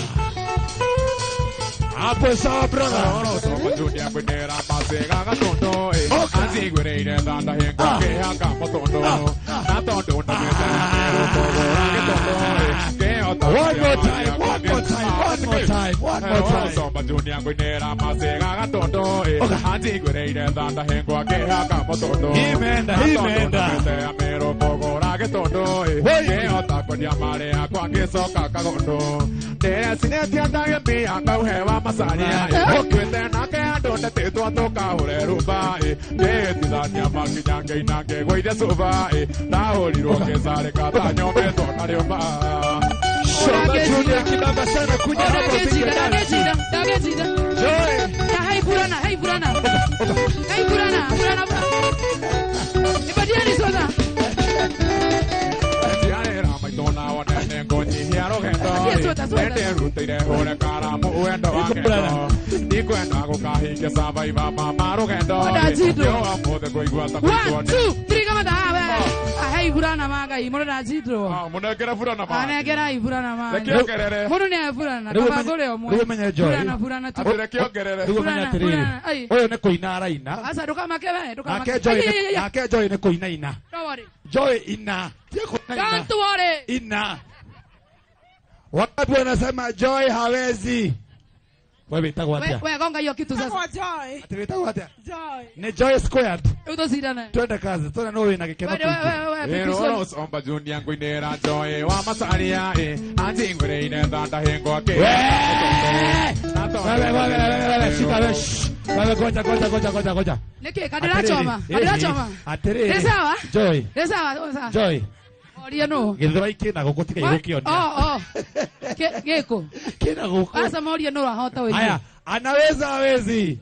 Hapo sawa brother Shomba Junior Kwinera Masega Gatondo Anzi Gwireire Thanda Henga Kehanga Motondo Na Tondo Na Mezera One more time Shomba Junior Kwinera Masega Gatondo Anzi Gwireire Thanda Henga Kehanga Motondo Imenda Amero Pogora Gatondo Keota Kwendia Marea Kwa Kisoka Kagondo Tere Sineti Andage Pia Kauhewa Masaria Kwende Nake Andone Tito Toka Ure Rubai Teti Dania Maki Nyange Inange Gweide Subai Tahori Roke Sare Kata Nyome Tona Riomba Shomba Junior kibaba sana kuja hapo Dagejida Joy Hey Burana Ibadiani soda Tiare Rama Itona Wanene Ngonyi Hiaro Gendo Ende Ruteire Hore Karamu Uendo Agendo Nikwenda Kukahinge Sabaiva Mama Rugendo Yo Amode Kuiguata 1, 2, 3 kama dawe Hey Burana maga Imono da jidro Munegera Burana Ma Anegera Burana maga Lekiongerere Mono ne Burana Kabagore omwe Rugo menya Joy Burana tu Lekiongerere Rugo menya tiriri Oyo ne koina araina Asa duka makebe duka Ake Joy ne koina ina Don't worry Joy ina Don't worry ina Watu wanasema Joy hawezi Wewe itakuwatia Wewe gonga hiyo kitu sasa Joy. Itakuwatia Joy. Ni Joy squared Udozidana Twende kazi Tuna nowe na kikema Ero Shomba Junior Kwinera Joy wa Masaria Anzi Gwireire Thanda Henga Wewe shika wewe goja Niki kadira choma Atere Resawa Joy Resawa Joy Oria no Githira ikina gugutika igukionia Geko kina guku Asa moria no rahota wewe Haya anaweza hawezi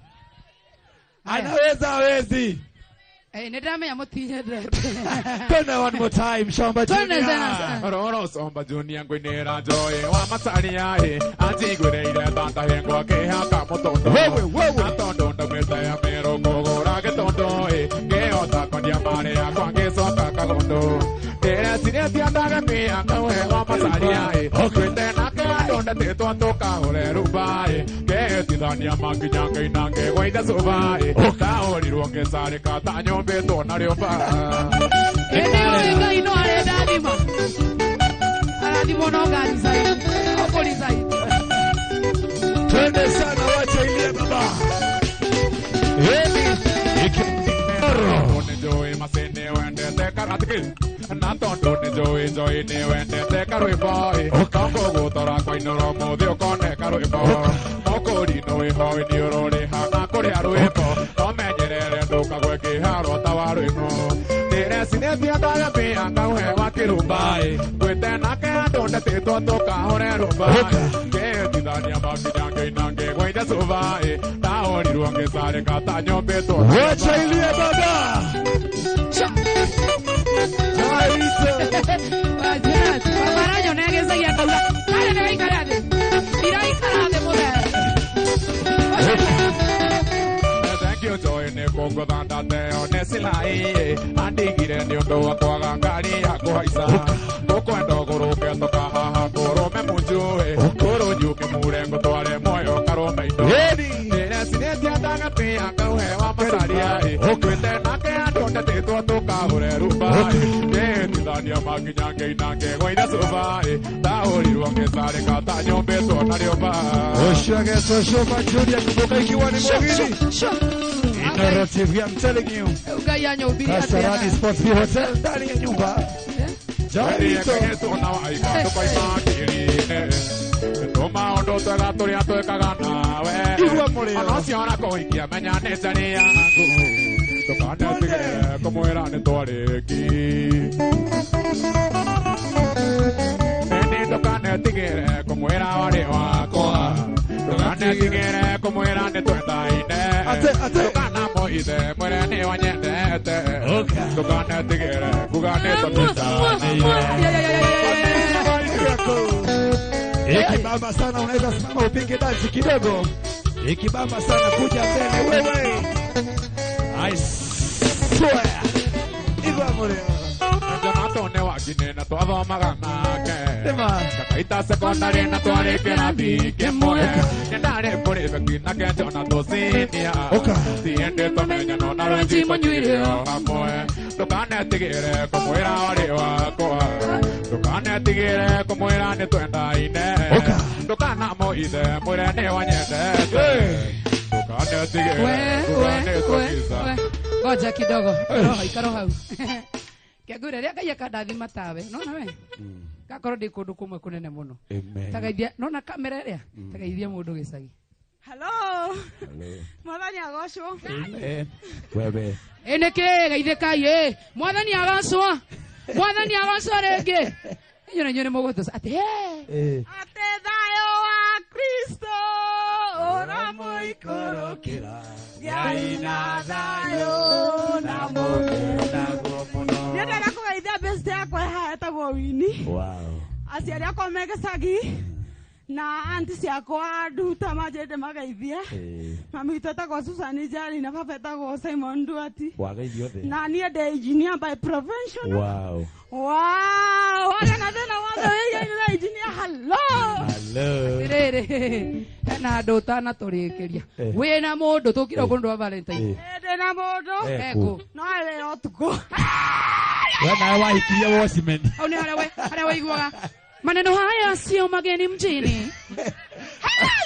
Nedamenya mutinye dread Twende one more time Shomba Junior Roro Shomba Junior Kwinera Joy wa Masaria Anzi Gwireire Thanda Henga Kehanga Motondo Na Tondo Ndamete Amero Kogora Getondo Keota Kwendia Marea Kwa Kisoka Kagondo Tere Sineti Andage Pia Kauhewa Masaria Kwende Nake Andone Tito Toka Ure Rubai Keti Dania Maki Nyange Inange Gweide Subai Tahori Roke Sare Kata Nyombe Tona Riomba Eneo ino ale dadima Aradimo no gari sai Okoli sai Twende sana wacha ilie baba Tone Joy Masene Wende Teka Ratkin Na Tone Joy Ne Wende Teka Ruiboy Kongo Gutora Koinoro Mudio Kone Karuibo Mokori No Ihoi Niurori Hana Kori Aruibo Omenyerere Nduka Gweki Haro Tawaruino Tere Sineti Andage Pia Kauhewa Kirumbai Kwende Nake Andone Tito Toka Hore Rumbai Keti Dania Maki Nyange Inange Gweide Subai Tahori Ruange Sare Kata Nyombe Tona Wacha ilie baba Babaraño negeza ya kaula Kale ne ikarade Ira ikarade muda Thank you Joy ne Mungu thanda teo nesilai andigire ni undu wa kwaga ngari ya kuhaisa ukwenda guruke toka haha ngurume munjue nguru njuke murengo tware moyo karume indo nire sinetia ndanga pia kauhewa masaria ukwite nake andu ndetetwo tukagure rumba ndithania makinyange inange gwaire suba taurirwo ngisarika ta nyumbitwo na riumba Oshageso Shoba Junior kutoka ikiwa ni mwagili. Narrative, I'm telling you. Ugayanya ubiri Kasarani Sports View Hotel ndani ya nyumba. Jarito. na waika tuko imagiri. Toma ondo twega turia twekaga nawe. Igua mulio. Anaciona kuikia menya nĩ njari yaku. Tukanetigĩre kũmwĩra nĩ twarĩki. Tukanetigĩre kũmwĩra warĩ wakwa. Tukanetigĩre kũmwĩra nĩ twendaine. Tukanamoithe mwĩre nĩ wanyendete. Tukanetigĩre kuga nĩ tũtũcanĩire. Ikibamba sana unaweza simama upige dansi kidogo. Ikibamba sana kuja mbele wewe. I swear. Igua mulio. Jonato ne wakine na twathomaga nake. Ema. Kaita secondary na twarĩkĩra mbike mwe. Nĩndarĩ mũrĩbeki nake Jonato senior. Tiende tũmenya no na rwenji mũnyuire o hamwe. Ndũkanetigĩre kũmwĩra warĩ wakwa. Ndũkanetigĩre kũmwĩra nĩ twendaine. Ndũkanamũithe mwĩre nĩ wanyendete. Ngoja kidogo. Ikaro hau. Kiagure ria Ngai akandathima tawe. Nona we? Gakorwo ndi kundu kumwe kunene muno. Tagaithia nona kamera ria. Tagaithia mundu gicagi. Hello. Mwathani agocwo. Wewe. Eneke gaithĩkai Mwathani agacwo. Mwathani agacwo rĩngĩ. Nyone mũgũtũ ati Ate thayo wa Kristo ora moikorokera. Ngai na thayo na mũkenda mũno. Nĩndĩrenda kũgeithia best yakwa ĩhetagwo Wini. Wow. Aciari akwa me Gĩcagi na anti ciakwa Nduta manjĩte mageithia. Mami witũ etagwo Susan Njari na baba etagwo Simon Nduati. Wageithio thĩ. Na niĩ ndĩ engineer by profession. Wow. Wow, wale na tena wale wewe engineer hello. Hello. rĩrĩ hena andũ ũtanatũrĩkĩria wĩna mũndũ tũkire kũndũ wa Valentine Ndĩna mũndũ eko no wĩ ũtukũ. Wewe nawe wahikiria Washington. au nĩ harĩa waiguaga maneno haya sio mageni mjini.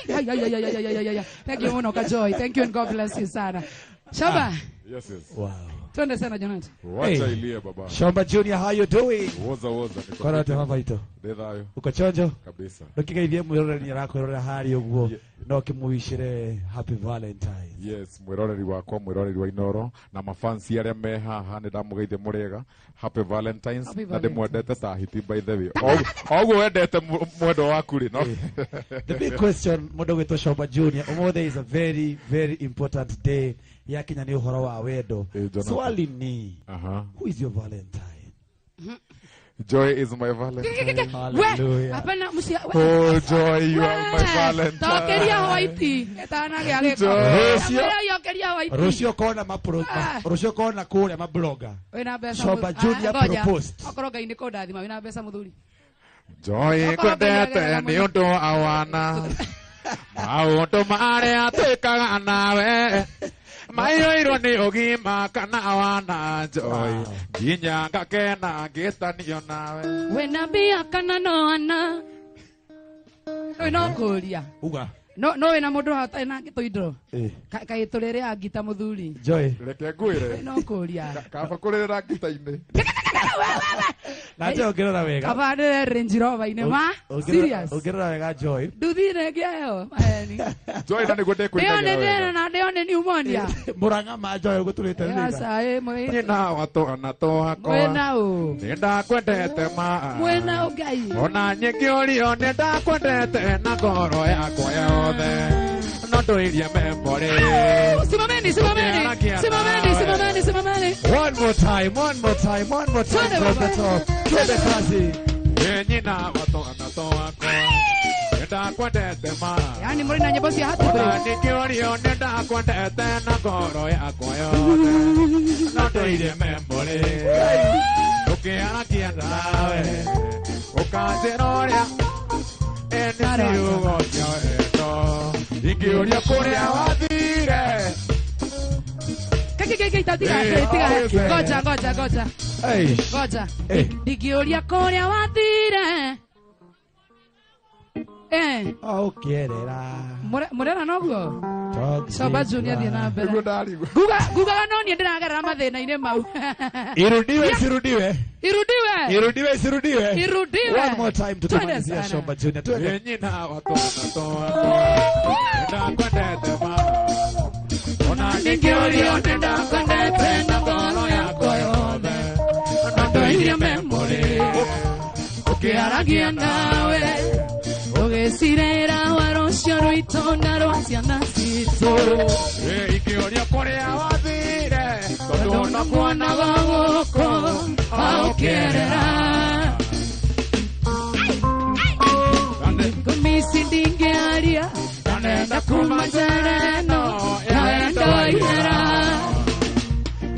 Thank you muno Kajoy. Thank you and God bless you sana. Shamba. Yes. Wow. Twende sana Jonathan. Wacha ilie baba. Shamba Junior, how you doing? Woza. Kora te baba ito. Ndethayo. Uko chonjo? Kabisa. Ndokigeithie mwiroreri arakwirora hari uguo no kimuwishire happy Valentine. Yes, mwiroreri wakwa mwiroreri wa Inoro na mafansi aria me haha nĩ ndamugeithie mũrega. Happy Valentines. Na ndĩmwendete sahiti by the way. Oguo wendete mwendo waku ri no. The big question mũndũ gwĩtwo Shamba Junior, ũmũthĩ is a very very important day. Yakinya nĩ ũhoro wa wendo. Swali ni who is your Valentine? Joy is my Valentine. Hallelujah. Hapana msia. Oh Joy, you are my Valentine. Tokeria White. Etana gĩagĩko. Yokeria White. Rusio kona Rusio kona kũrĩa mabloga. Wĩna mbeca. Shamba Junior proposed. Okoroga ini ko ndathima wĩna mbeca mũthuri. Joy kwendete nĩ ũndũ awana. Maũndũ marĩa twĩkaga nawe. Mayoirwo nĩ ũgima kana wana Joy. Nginya ngakena ngĩtanio nawe. Wĩna mbia kana no ana. No kũria. Uga. No wĩna mũndũ hatarĩ na ngĩtũindro. Kaĩ tũrĩre angita mũthuri. Joy. Reke ngwĩre. No kũria. Kaba kũrĩra ngita-inĩ. Na Joy ngĩrora wega. Kaba nĩ Range Rover-inĩ ma. Serious. Ngĩrora wega Joy. Nduthire ngĩayo. Ayani. Joy na nĩguo ndĩkwĩragĩra wega. Ndĩone pneumonia. Mũrang'a ma Joy gũtũrĩte wega. Asa mwĩna. Nĩna watwana twakwa. Mwĩna ũ. Nĩndakwendete ma. Mwĩna Ngai. Ona nyingĩũrio nĩndakwendete na ngoro yakwa yothe. No ndũirie memory. Simameni. One more time from the top. Twende kazi. Nyina watwana twakwa. nenda kwendete ma yani muri na nyimbo cia hatu ona nikiorio nenda kwendete na ngoro yakwa yothe no ndoire memory ukiarakia nawe ukanjĩra ũrĩa ene ciugo cia wendo ingĩũria kũrĩa wathire Goja. Ndingĩũria kũrĩa wathire. Mũrera noguo? Coba Junior thiĩ na mbere. Ngugaga no niĩ ndĩragerera mathĩna-inĩ mau. Irudiwe. One more time tutamalizia Shoba Junior. Tuende. nyina watona ndakwendete ma ona nikiorio nenda kwendete na ngoro yakwa yothe na ndoire memory ukiaragia nawe Ũgĩcirĩra wa rũciũ rwitũ na rwa ciana citũ. Ingĩũria kũrĩa wathire tondũ Ndakuonaga gũkũ ũkĩerera. Ngũmici ndingĩaria ndanenda kuma njĩra ĩno ya wendo ihera.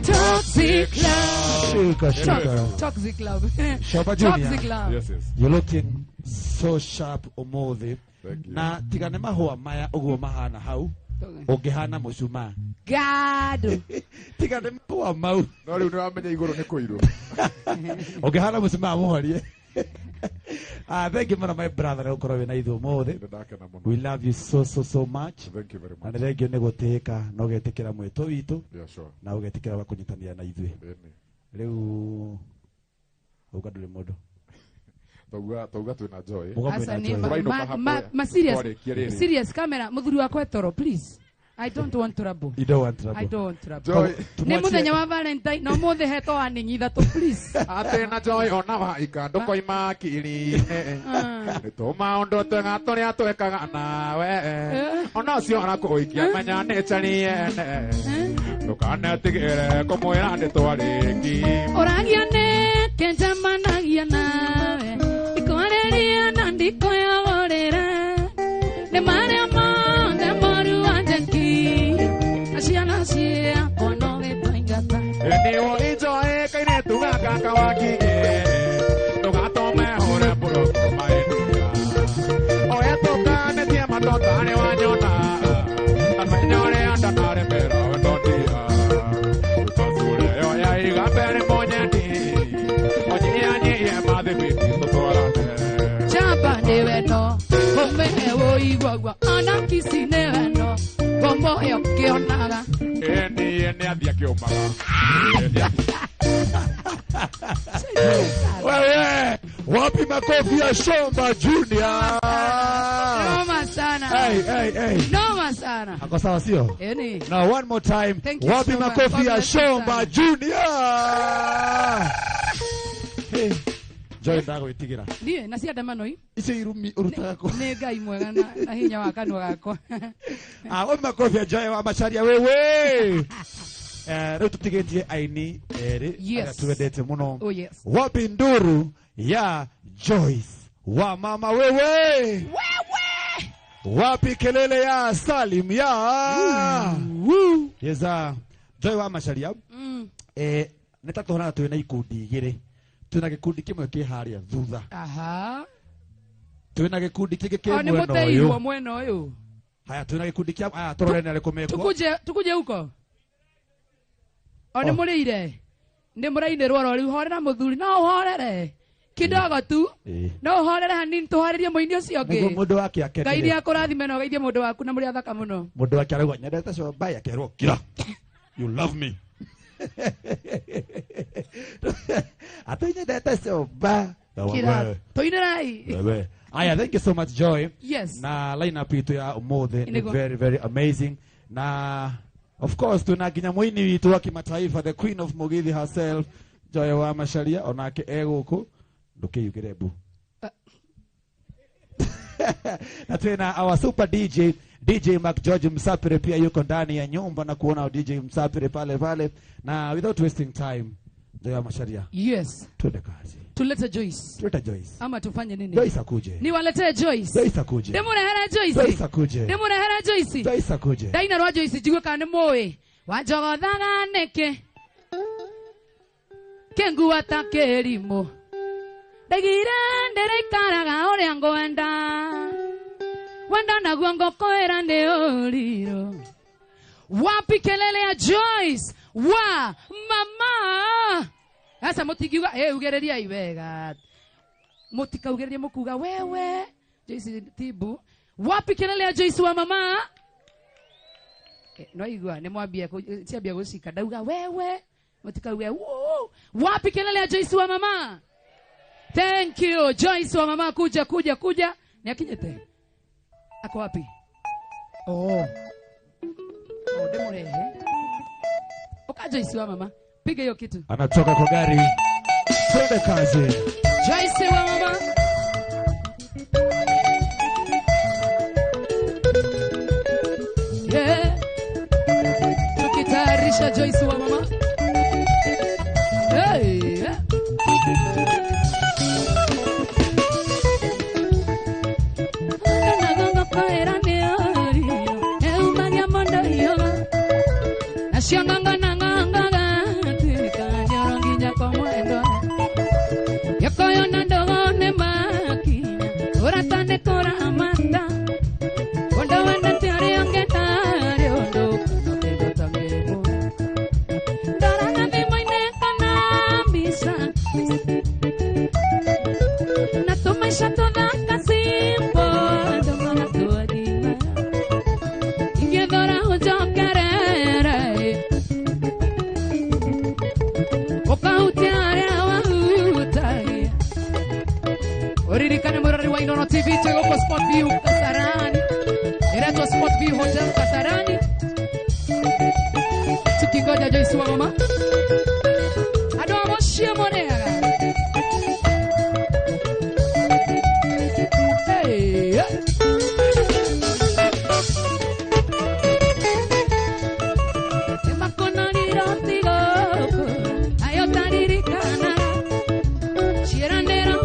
Toxic love. Toxic love. Shoba Junior. Toxic love. Yes. You're looking so sharp umuthi. Thank you. Na tigane mahua maya uguo mahana hau. Ungihana mucuma. Gado. Tigane mahua mau. No rĩu nĩwamenya igũrũ nĩ kũirũ. Ungihana mucuma muhorie. Thank you my brother ukorwo wina ithu umuthi. Ndakena mũno. We love you so much. Thank you very Na much. nĩrengio nĩ gũtĩĩka na ũgetĩkĩra mwĩto witũ Yeah, sure. na ũgetĩkĩra wa kũnyitanĩra na ithuĩ. Rĩu uga ndũrĩ mũndũ. Tauga twĩna joy. Asa ni Tũrainũka hakuhĩ. serious. Serious camera muthuri wakwa toro please. I don't want trouble. You don't want trouble. I don't want trouble. Joy. Ni muthenya wa Valentine no mothe heto aninyi ithatũ please. Atena joy ona waika ndũkoima kiri-inĩ nĩ tũmaũndũ twega tũrĩa twĩkaga nawe ona ũcio arakũikia menya nĩ cariene ndũkanetigĩre kũmwĩra ndĩtwarĩki Oragia nĩ kenjamanagia nawe ikũreria na ndikoyagũrĩra nĩ marĩa mothe moru wanjeki aciana ciakwa no gĩtũingata. nĩwo ijoĩkaine tugakaka wakigĩ ndũgatome hũre mbũrũku maĩnduka oya tũkanetie matontarĩ wanyona amenya ũrĩa ndanaremera wendondia tũtũthure oya igambere monyeni onyianyihie mathibiti tũtwarane Chapa nĩ wendo ũmenye wũiguagua anakisi nĩ wendo ngomoyo kĩonaga. niĩ nĩ athia kĩũmaga Wewe, wapi makofi ya Shoba Junior? Noma sana. Hey. Noma sana. Ako sawa sio? Eni. Now one more time. Thank you Wapi so much. makofi ya God bless you Shoba sana. Junior? Hey. Joy ndago itigira. Ndiye na cia ndamano ii. Icio irumi urutaga ko. Nĩ Ngai mwega na hinya wa kanua gakwa. Wapi makofi ya Joy wa Macharia wewe? Rĩu tũtigĩtie aini erĩ Yes. arĩa twendete mũno. Oh yes. Wapi nduru ya Joyce wa mama wewe? Wapi kelele ya Salim ya Yeza Joy wa Macharia? Nĩtatũhana twĩna ikundi igĩrĩ. Twĩna gĩkundi kĩmwe kĩ harĩa thutha. Aha. Twĩna gĩkundi kĩngĩ kĩ Nĩ mwena mũteirwo ũyũ. mwena ũyũ. Haya twĩna gĩkundi kĩa tũrore nĩ arĩkũ mekwo. Tukuje huko. Nĩ mũrĩire. Nĩ mũrainĩrwo rĩu horera mũthuri no ũhorere. Kidogo tu. No ũhorere hanini tũharĩrie mũini ũcio ũngĩ. Mũndũ wake Ngai akenire. nĩ akũrathime na ũgeithie mũndũ waku na mũrĩ athaka mũno. Mũndũ wake arauga nyendete Shoba akerwo kira. You love me. Atanyendete Shoba. Kira. Toinerai. Wewe. Aya, thank you so much Joy. Yes. Na lineup itu ya umuthi ni Inigo. very amazing. Na of course tuna nginya muini witu wa kimataifa, the queen of Mugithi herself, Joy wa Macharia, onake eguku ndukiyugire bu. Na tena our super DJ Mark George Msapire pia yuko ndani ya nyumba na kuona DJ Msapire pale. Na without wasting time Ndio masharia. Yes. Twende kazi. Tulete Joyce. Tulete Joyce. Ama tufanye nini? Joyce akuje. Niwaletee Joyce. Joyce akuje. Demure hera Joyce. Joyce akuje. Demure hera Joyce. Joyce akuje. Daina rwa Joyce jigwe kane moe. Wajogothaga neke. Kengu atakerimo. Dagira ndere karaga ore ango wenda na guango koera neoliro. Wapi kelele ya Joyce wa mama. Asa motigiwa ugereria iwega. Motika ugereria mukuga wewe Joyce Tibu. Wapi kelele ya Joyce wa mama. No igwa ne mwambia ciambia gucika dauga wewe motika uge wapi kelele ya Joyce wa mama. Thank you Joyce wa mama, kuja ni akinyete. Ako wapi? Oh Demure. Oka Joyce wa mama. Piga hiyo kitu. Anatoka kwa gari. Twende kazi. Joyce wa mama. Yeah. Tukitayarisha Joyce wa mama. Hey. Nashanganga nanganga tikanyoronginya kwa mwendo yakoyo nandone makina uratane kora amanda kondo wanda tiare ongetari ondo kendo tamego daranga de maine kana bisa na tomaisha toda kasimpo ndona tuadima ingedora hojokare Oririkane murari wa Inono TV tego kwa Sport View Kasarani. Inaitwa Sport View Hotel Kasarani. Tukingoja Joyce wa mama. Ado amoshia monea. Hey. Emakona ni rotigo. Ayo taririkana. Chiranera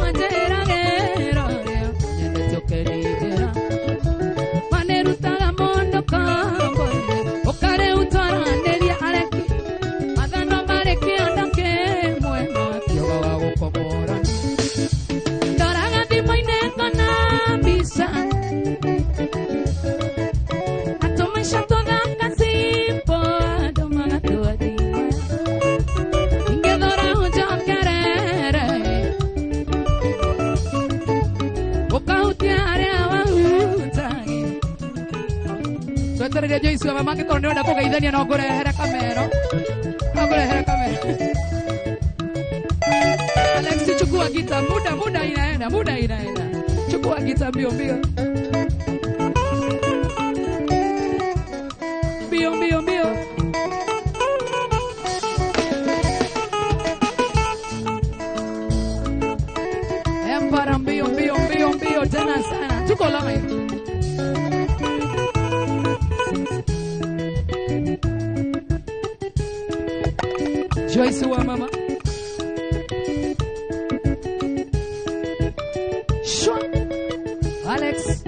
Twetereria Joyce wa mama kikorwo ndirenda kugeithania no ngurehera kamero. Alex chukua gita, muda inaenda. Chukua gita mbio. Mbio. Empara mbio tena sana. Tuko live. Joyce wa mama. Shwa. Alex.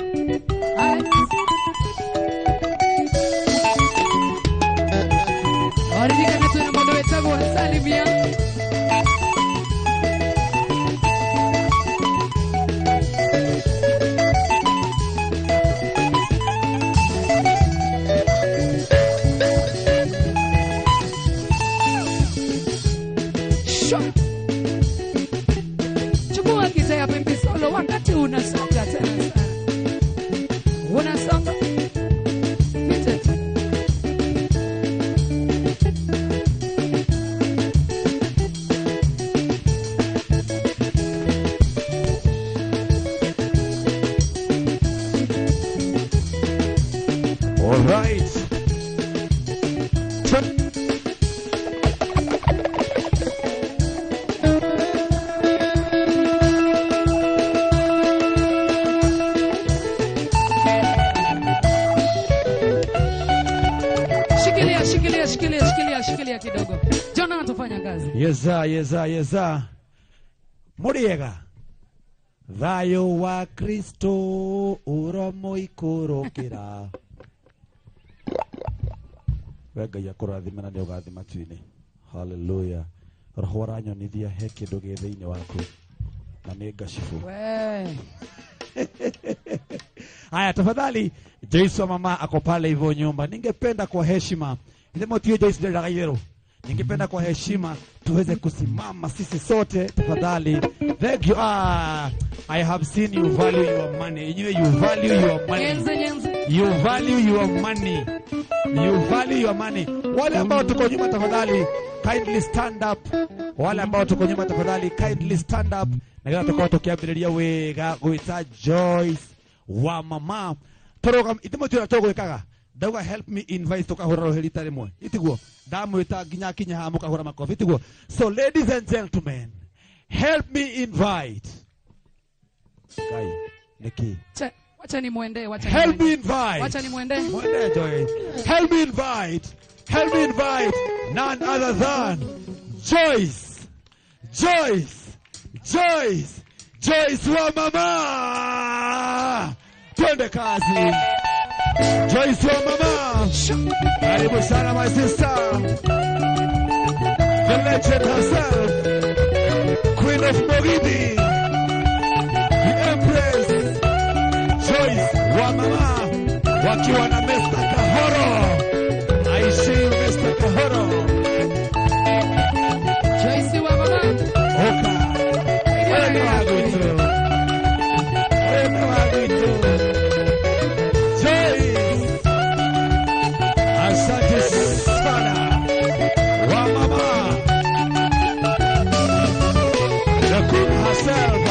Orika na tuna modo wetago salimia. Chukua kizea pembe solo wakati unasonga tena sana. Unasonga. All right. Shikilia kidogo. Jonathan Bwana anatufanya kazi. Yeza. Muriega. Thayo wa Kristo uromo ikurukira. Wega ya kurathima na ugathima tuini. Hallelujah. Roho aranyonithia he kindu gi thiini waku. Na ni ngashifu. We. Haya tafadhali Joyce wa mama ako pale hivyo nyumba. Ningependa kwa heshima. Ndemo tio Joyce ndio ragayero. Ningependa kwa heshima tuweze kusimama sisi sote tafadhali. Thank you. I have seen you value your money. You value your money. You value your money. You value your money. Wale ambao tuko nyuma tafadhali kindly stand up. Wale ambao tuko nyuma tafadhali kindly stand up. Na kila tukao tukiambiriria wega gwita Joyce wa mama. Program itimo tira togo ikaga. Dauga help me invite tukahura roheri tare mwe. Itiguo. Damu ita ginya ha mukahura makofi. Itiguo. So ladies and gentlemen, help me invite. Kai, Nikki. Wacha ni muende, help me invite. Wacha ni muende. Muende Joyce. Help me invite. Help me invite none other than Joyce wa mama. Twende kazi. Joyce wa mama. Karibu sana my sister. The legend herself. Queen of Mogidi. The Empress. Joyce wa mama. Wakiwa na Mr. Kahoro. I see you Mr. Kahoro. Joyce wa mama. Oka. Asante sana wa mama. The queen herself.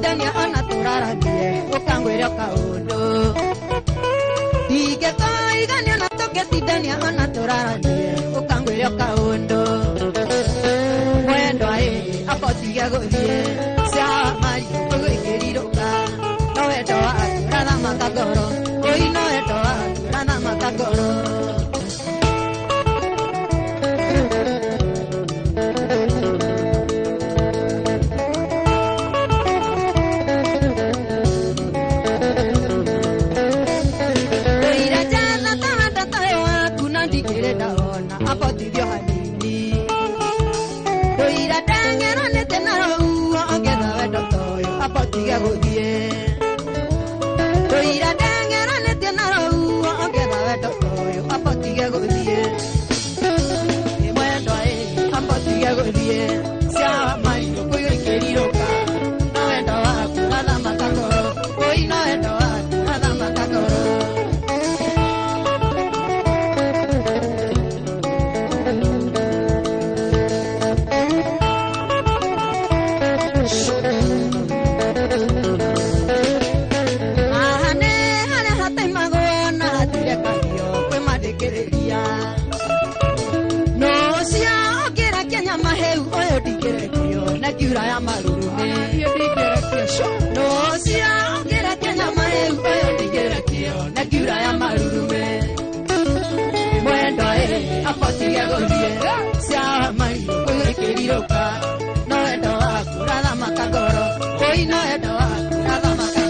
tũgĩtithania ona tũrarathie ũkangwĩra kaũndũ ingĩkoigania ona tũgĩtithania ona tũrarathie ũkangwĩra kaũndũ mwendwa akotiga gũthiĩ cia mari tũgĩkĩrirũka no wendo waku rathamaka ngoro oi no wendo waku rathamaka ngoro apotithio hanini ndoira ndengeranĩte na rũhuho ongetha wendo toyo apotige gũthiĩ ndoira ndengeranĩte na rũhuho ongetha wendo toyo apotige gũthiĩ mwendwa apotige gũthiĩ cia marirũ kũiyũkĩrirũka no wendo waku rathamaka ngoro oi no wendo waku rathamaka ngoro ya marurume no cia ongera Kenya maheu oyo ndigerekio na kiura ya marurume mwendo apotige gũthiĩ cia marirũ kũgĩkĩrirũka no wendo waku rathamaka ngoro oi no wendo waku rathamaka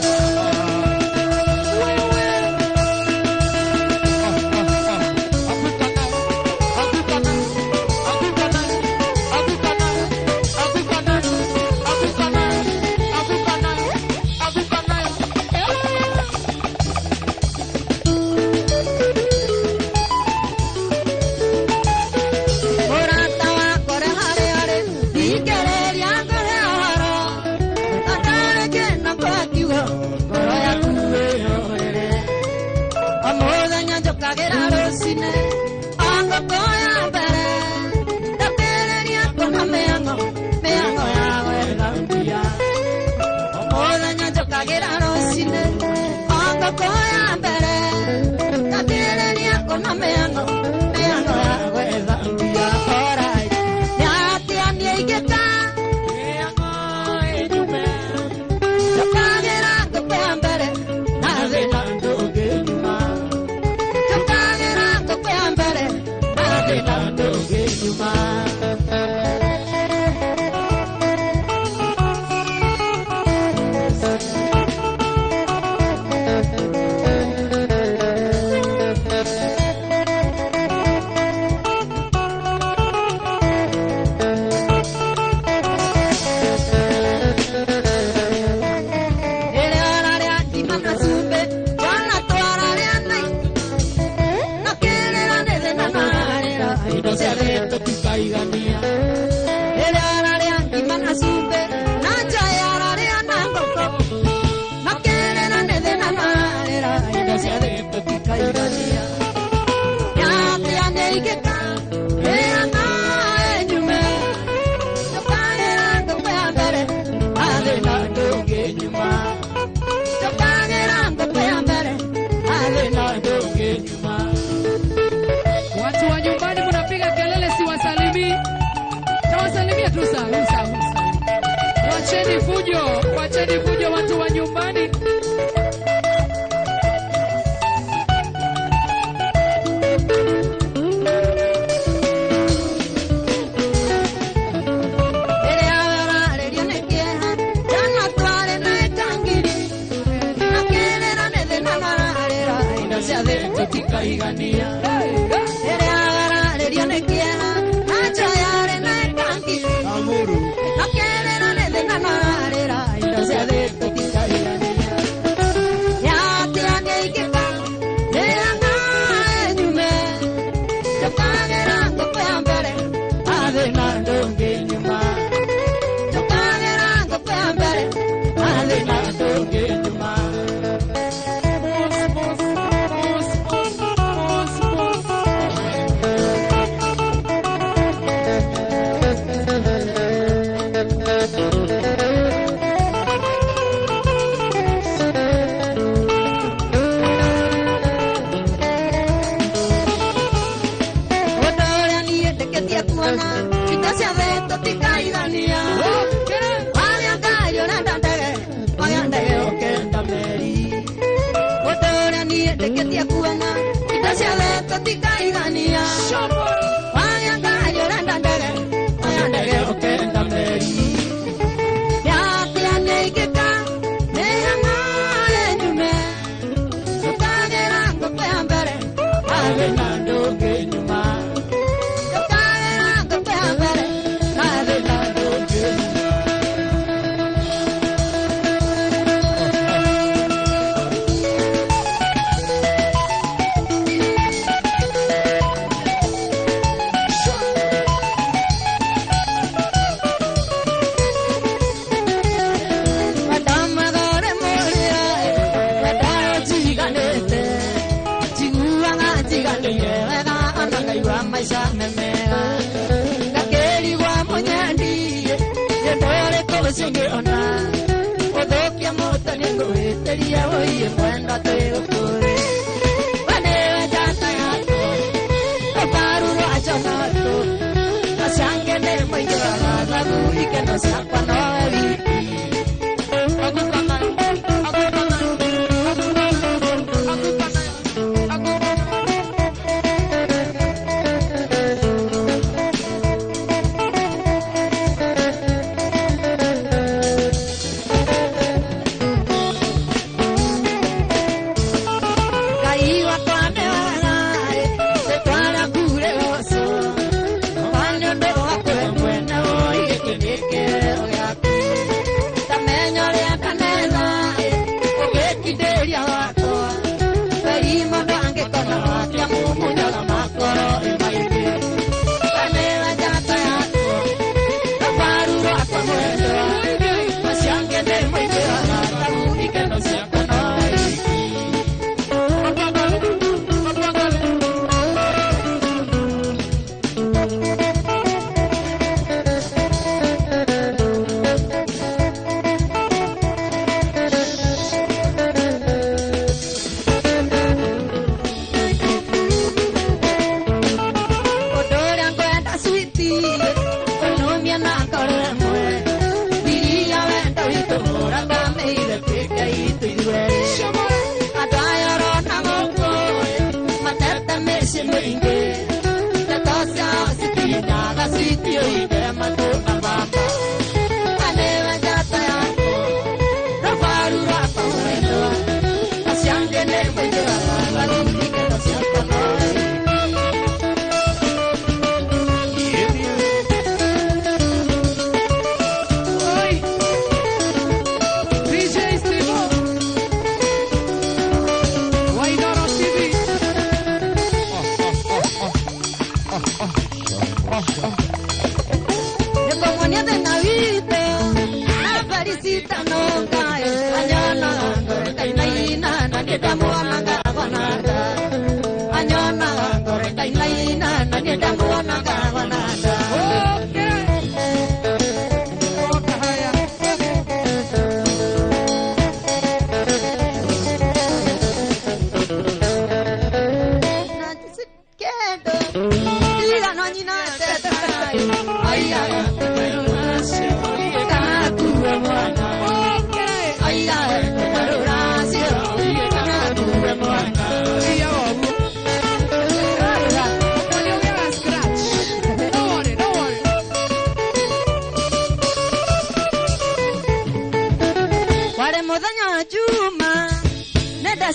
Wacheni fujo watu wa nyumbani. ndĩkĩtie kuona indo ciothe tũtikaigania wagĩa ngari ũrenda ndege wagĩa ndege ũkenda meri ũndũ ũrĩa niĩ ndĩkĩtie kuona indo ciothe tũtikaigania wagĩa ngari ũrenda ndege wagĩa ndege ũkenda meri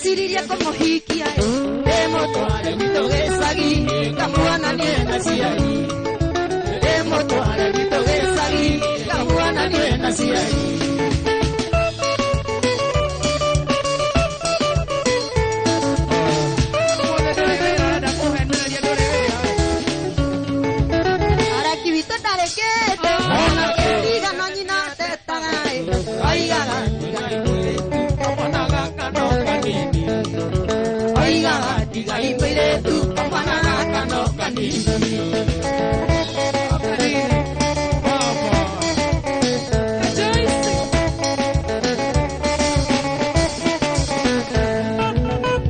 Siriria como hikia demo toare mito gesagi kamuana niena siai demo toare mito gesagi kamuana niena siai ara kivito dale que ona que diga no ni na te tagai ai gara diga y peire tu papanaka no kanini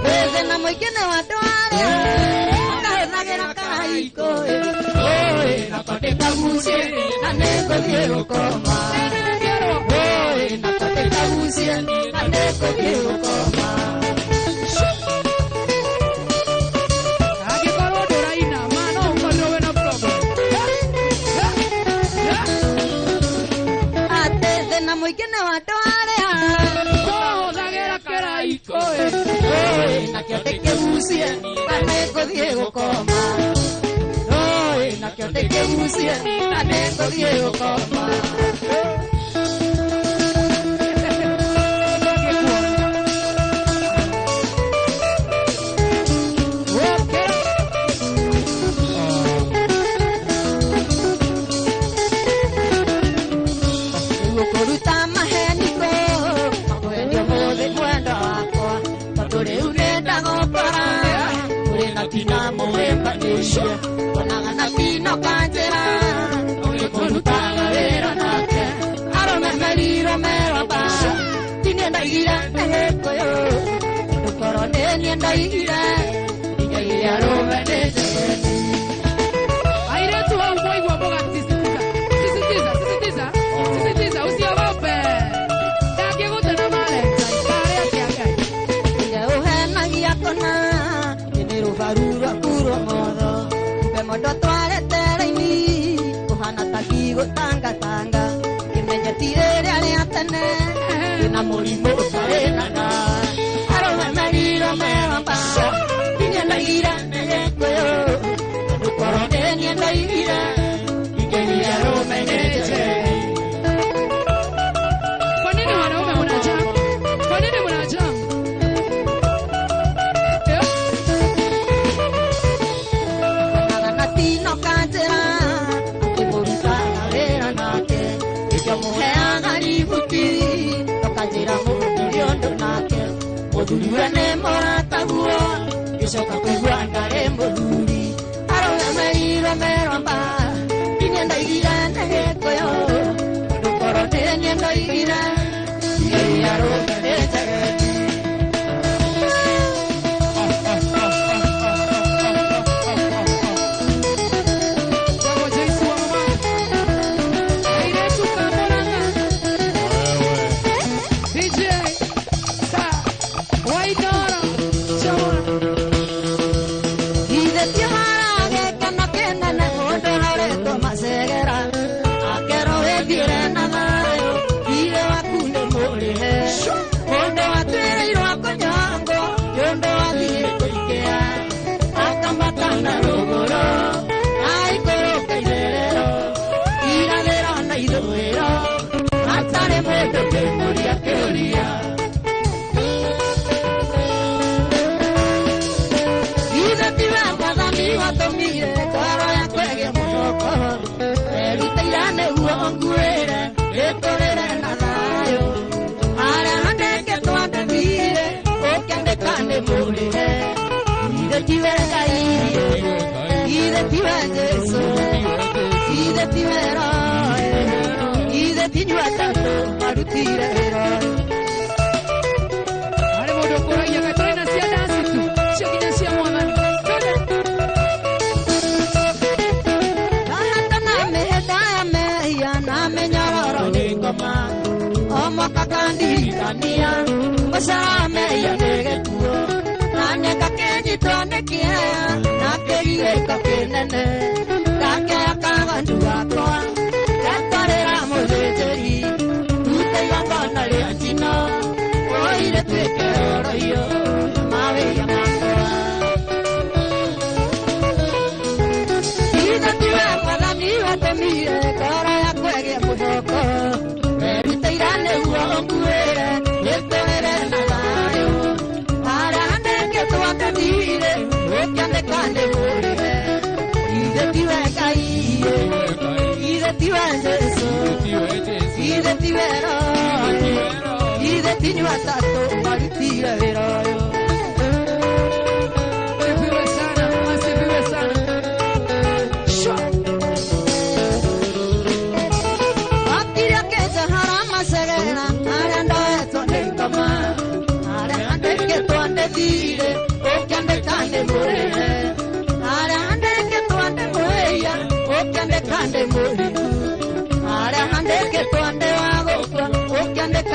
desde na moi que no atuare na na que na kaiko Aneko Diego Coma. Oi, na Coteca Usia, Aneko Diego Coma. Aqui para o Doraina, mano, quando eu não problem. Ate de na muy que no atoarea. Oh, zagueira queraito. Oi, na Coteca Usia, Aneko Diego Coma. Oi, na Coteca Usia, Aneko Diego Coma.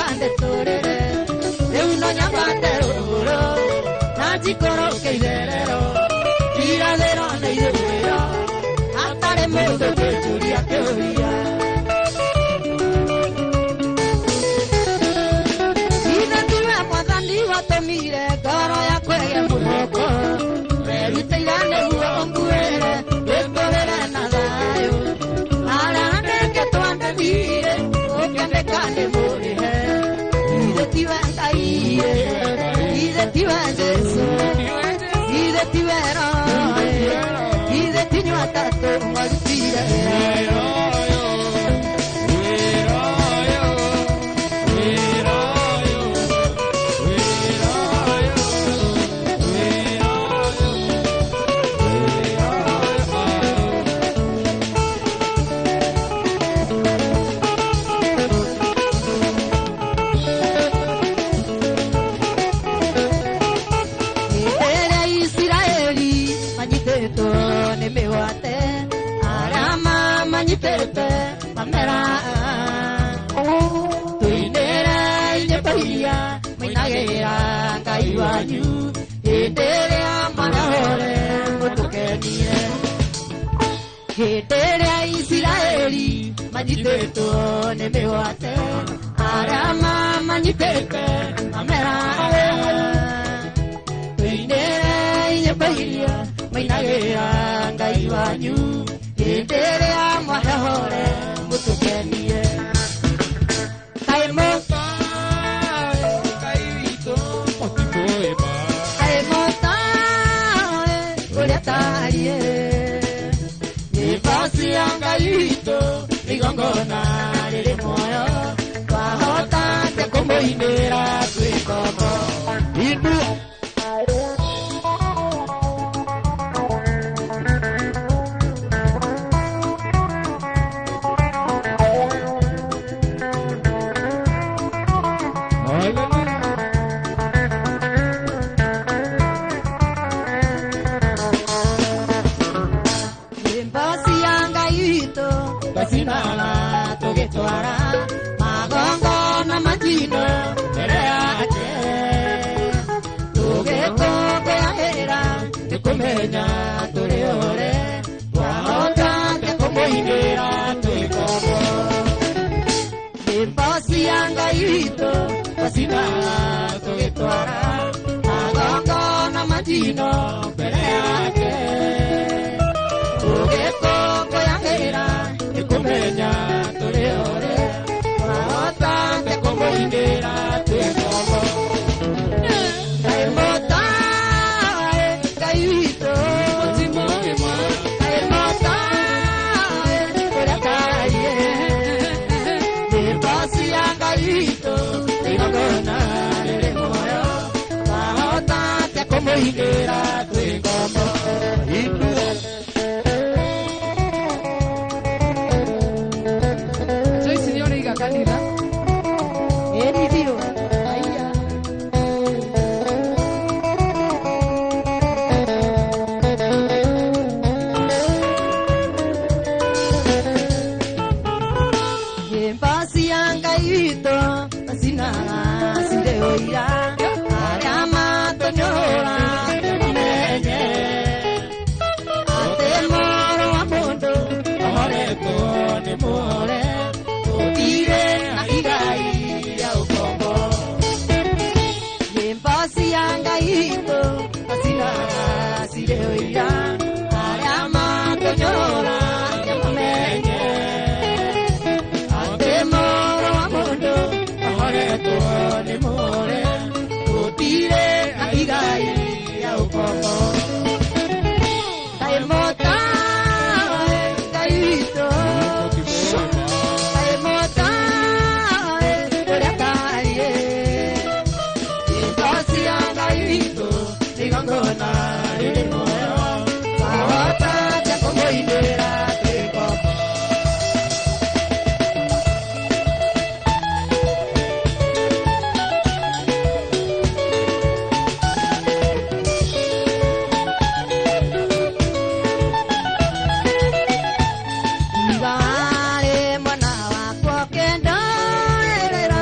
kande turere euno nyambate ruro najikoro keirero iradero neidero atare mundo beturia teoria ina tiwa mwathani watomire ngoro ya kwege muhoko werute irane uonguere wekorere na thayo arandeke twandemire ukendekane murihe ire tiwa ngai ire tiwa Jesu ire tiwa roe ire tinywa tatu mwagitire Pepe, Pamela, Tuinera, Inepaia, Minagera, Kaiwanyu, Ederea, Manahore, Mutukenia, Ederea, Israeli, Maniteto, Nemewate, Arama, Manitepe, Pamela, Tuinera, Inepaia, Minagera, Kaiwanyu, Ederea, Mahore, Mutukenie. Kaimota, Kaivito, Motipoema. Kaimota, Uriatarie. Nipasi angaito, Migongona, Lele Moyo. Wahota, Tekombo Inera, Tuikomo. Indu. Sinala togetwara magongo na majino pereake tugeko kwahera tukumenya tuliore wahota tukumoinera tuikomo Nimbasi yanga ito Sinala togetwara magongo na majino pereake tugeko kwahera kumenya tuliore wahota tekombo indera tuikomo kaimota kaito timoima kaimota kurakaye nipasi yangaito tinogona lele moyo wahota tekombo indera tuikomo indu Calidad. Eridio. Aya. Yembasi angaito, asina sideoira. Arama tonyora, menye. Atemoro amondo, amore con amore. Ire na igai ya ukombo Yembasi angaito asina sideoira arama tonyora yamamenye Atemoro amondo amore tone more Ire na igai ya ukombo Taimota gaito Gongona, lele moyo, wahota tekombo indera tuikomo. Ibare mwana wako kendo erera,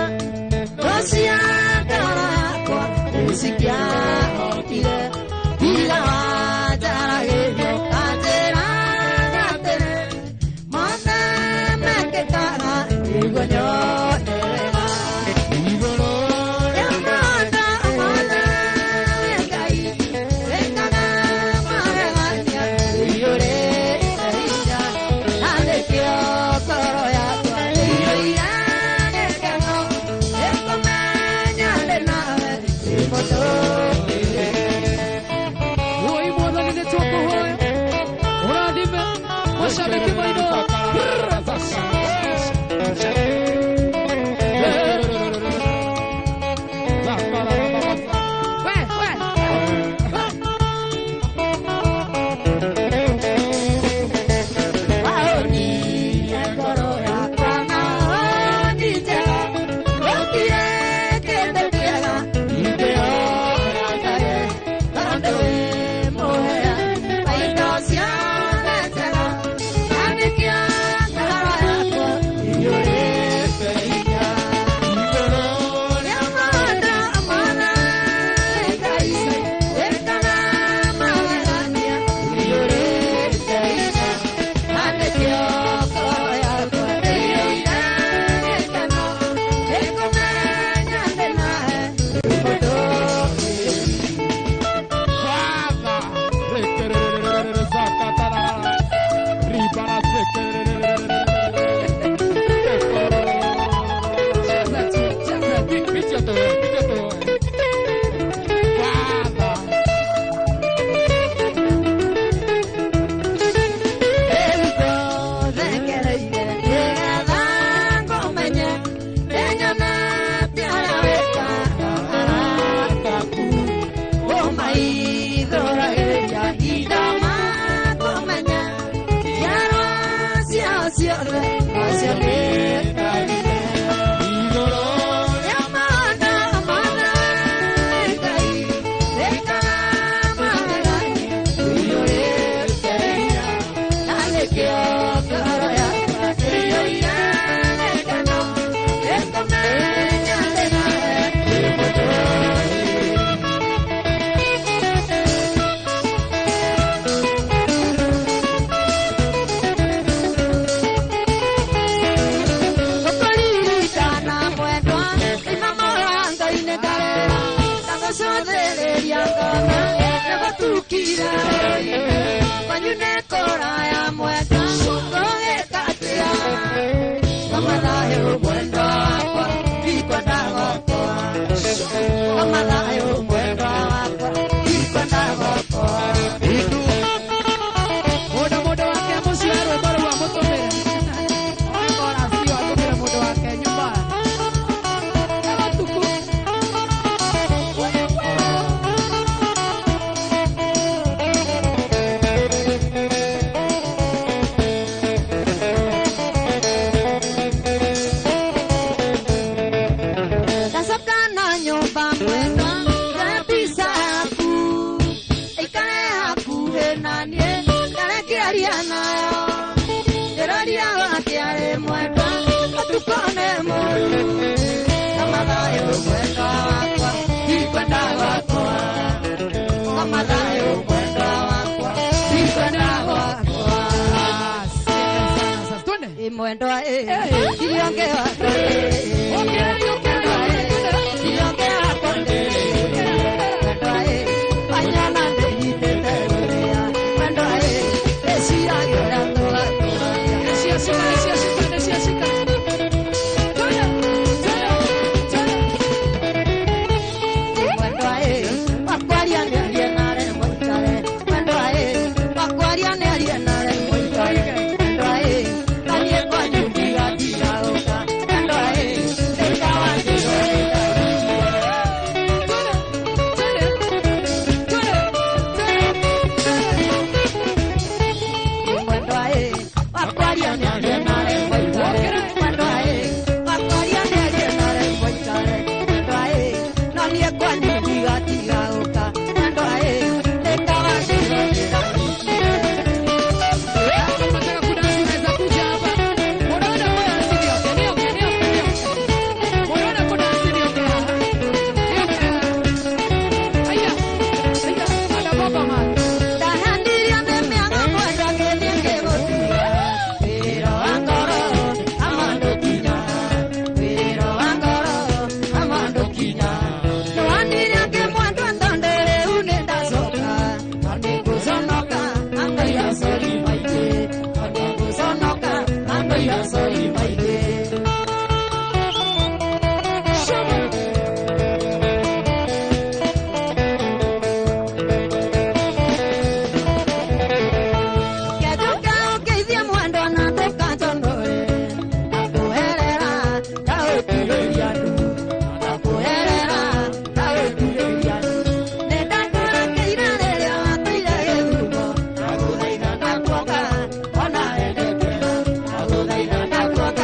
Bye.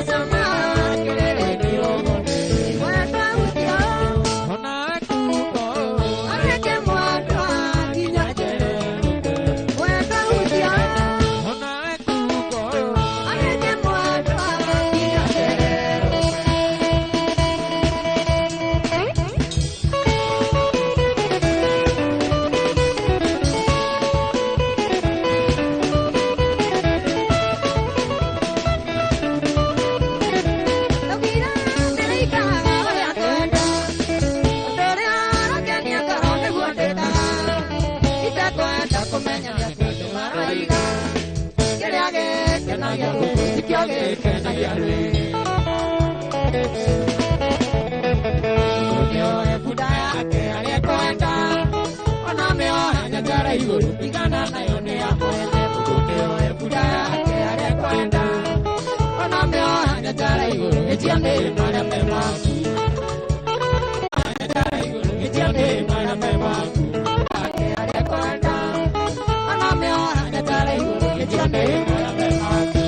Sama agĩkenagia rĩ. Mũndũ bunda yake arĩa kwenda, ona mĩoha nyanjara igũrũ, igana nayo nĩ ya mwene. Mũndũ bunda yake arĩa kwenda, ona mĩoha nyanjara igũrũ, ĩtia nĩ marĩa me maku. Nyanjara igũrũ, ĩtia nĩ marĩa me maku. Ake arĩa kwenda, ona mĩoha nyanjara igũrũ, ĩtia nĩ marĩa me maku.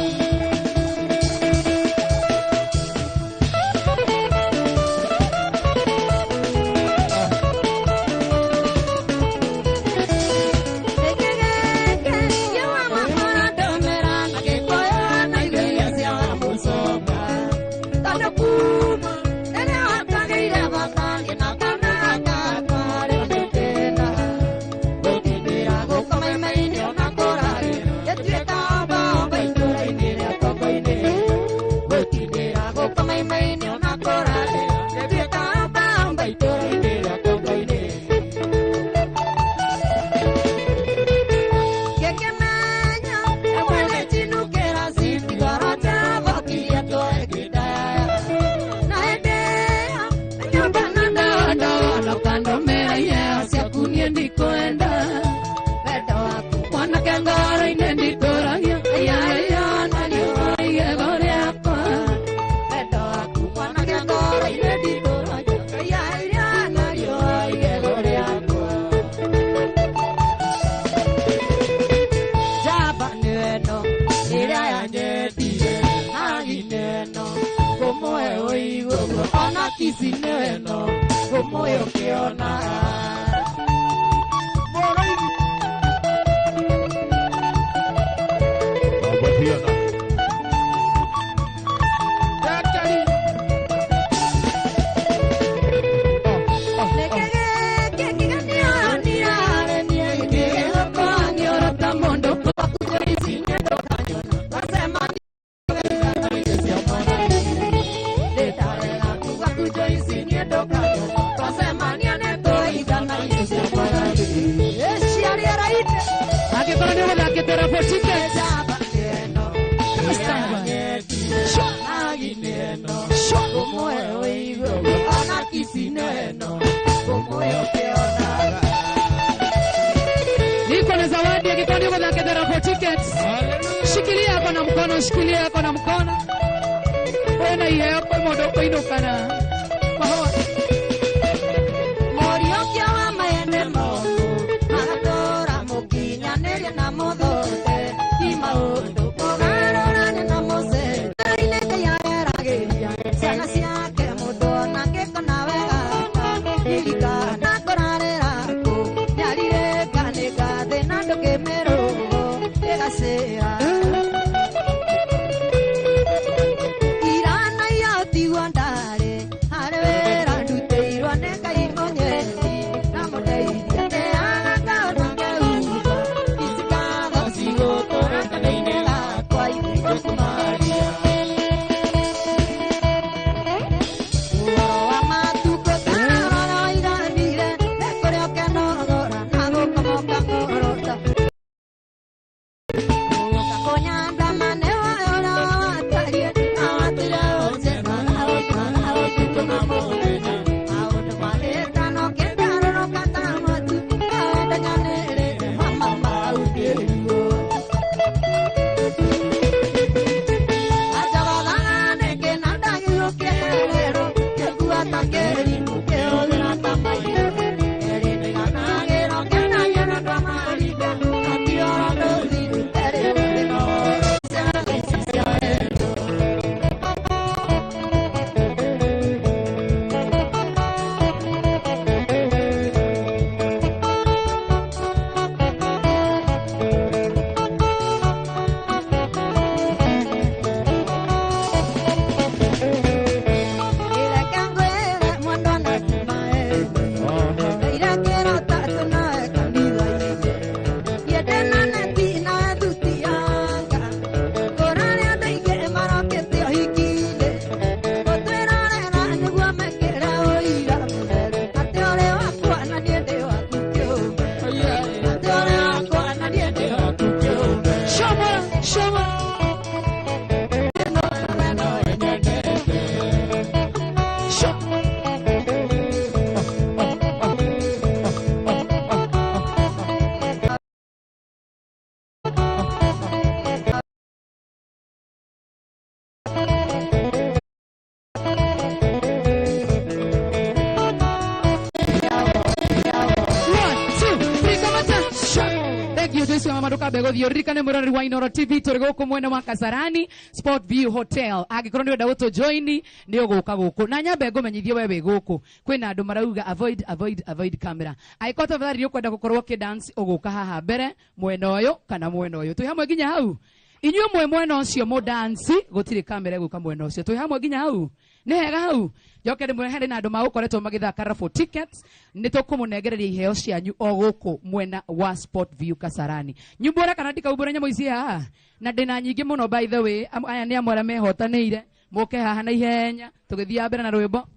tukambe guthiuririkane murori wa Inoro TV turi guku mwene wa Kasarani Sport View Hotel. Agikorwo ni wenda gutu join ni uguka guku na nyambe ngumenyithie wewe guku kwina andu marauga avoid camera. Aikota tafadhali ni ukwenda gukorwo ki dance uguka haha mbere mwena uyu kana mwena uyu twi hamwe ginya hau inyuĩ mwena ucio mu dance gutiri kamera guka mwena ucio twi hamwe ginya hau ni hega hau joke ndimwe hende na andu magukoretwo magithaka for tickets ni tukumunegereria iheo cianyu o guku mwena wa Sport View Kasarani nyumbura kana ndikaumbura nyamũ ici haha na ndina nyingĩ muno by the way aya ni amwe mehotanĩire muke haha na ihenya tugithia mbere na rwimbo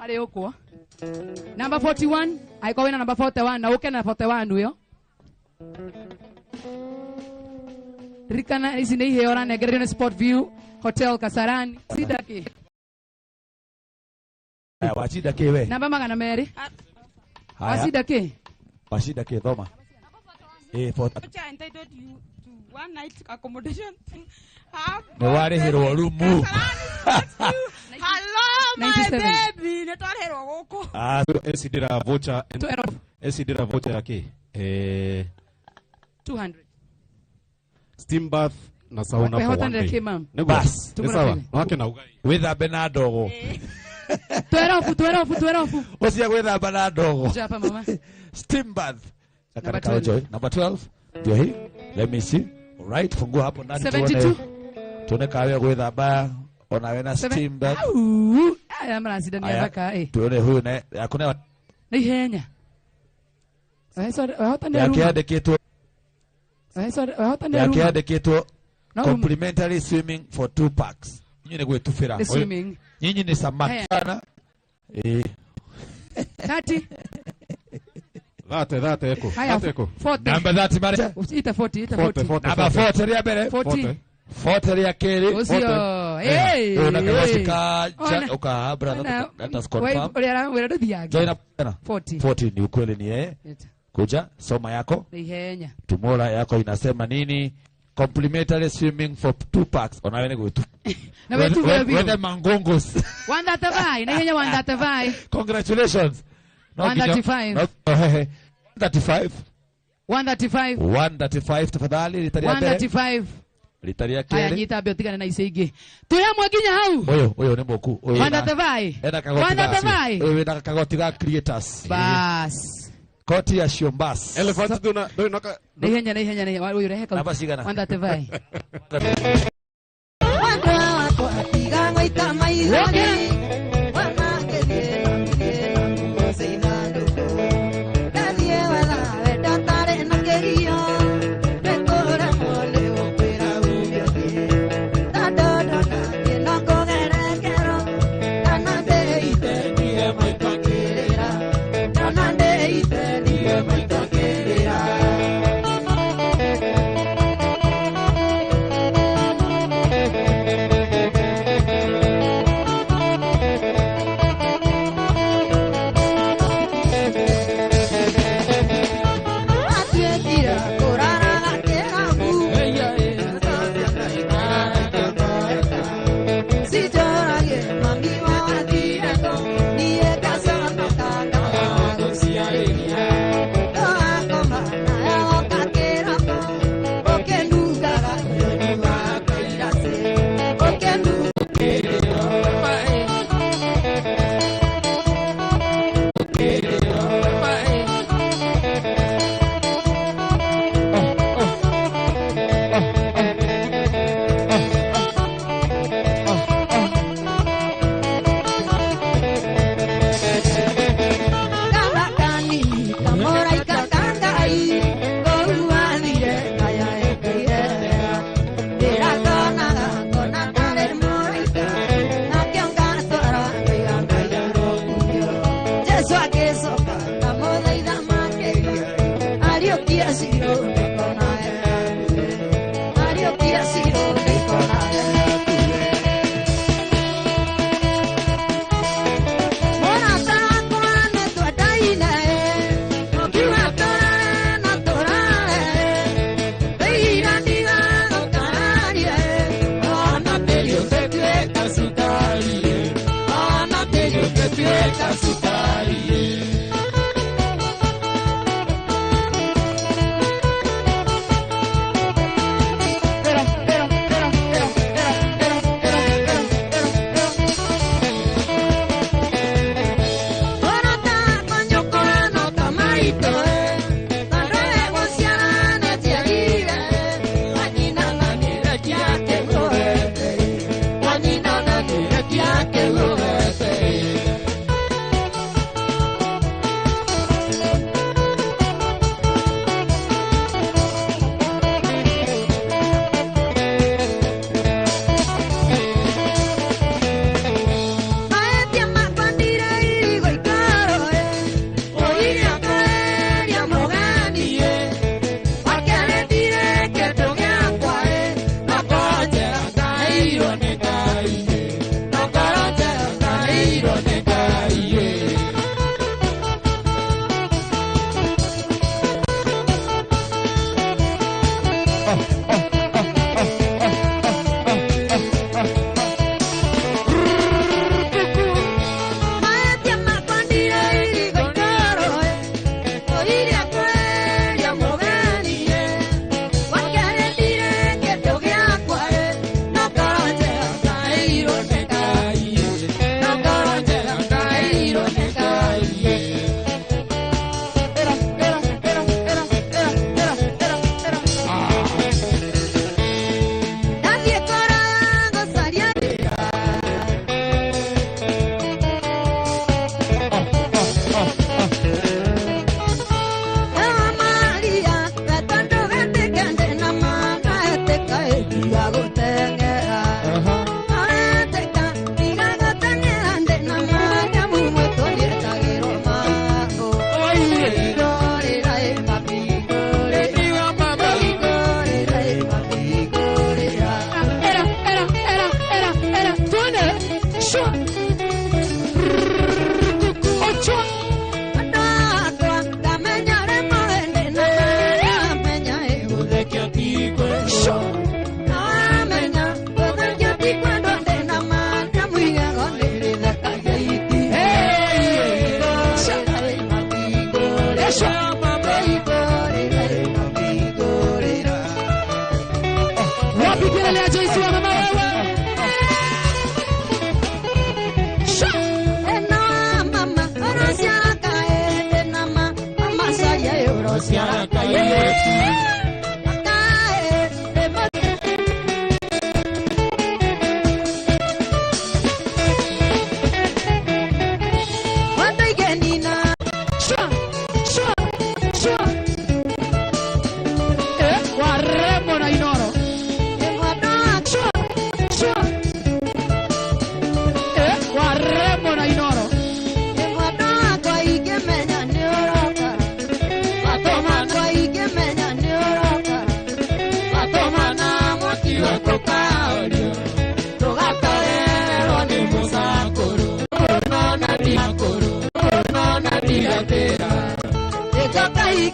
ari ukwo number 41 aiko wina number 41 na uke na 41 uyo rikana ici ni iheo ranegererio ni Sport View Hotel Kasarani sidaki wachida ke we namba magana meri wachida ke thoma for Which are entitled to one night accommodation. no ware hero room Hello, my 97. baby. Netware hero goko. Esidira voucher. Esidira voucher yake. 200 Steam bath na sauna for one day. Bas. Sawa. Wake na ugai. withambe na ndogo Twerofu ucia gwithamba na ndogo hapa mama steam bath Number 12. number 12 ndio hii let me see all right fungua hapo ndani 72 tuone kawe gwithamba ona wena steam bath aya mrasida ni thaka tuone huyu na yakuna ni ihenya wahotania yakiandikitwo ruma yakiandikitwo complimentary swimming for 2 packs nyinyi ni gwitubira swimming nyinyi ni samakana Kati Dhate eko. haya Dhate eko. 40 number 30 mare ita 40 number 40 ria mbere 40 40 ria keri usio unakawashika brother let us confirm wera nduthiange join up tena 40 ni ukweli ni yeye kuja soma yako ni ihenya tumora yako inasema nini complimentary swimming for 2 packs onawene gwitu na wetu whether mangongos 135 na ihenya 135 congratulations 135 135 135 tafadhali litaria mbele 135 litaria haya keri nyita mbio tigane na icio ingĩ tuhamwe nginya hau uyu ni muku 135 enda kagoti 135 uyu enda kagoti ga creators bas koti ya Shombas Elephant do naka. na ihenya uyu reheka namba cigana 135 Wanda wako atiga ngoita maithori.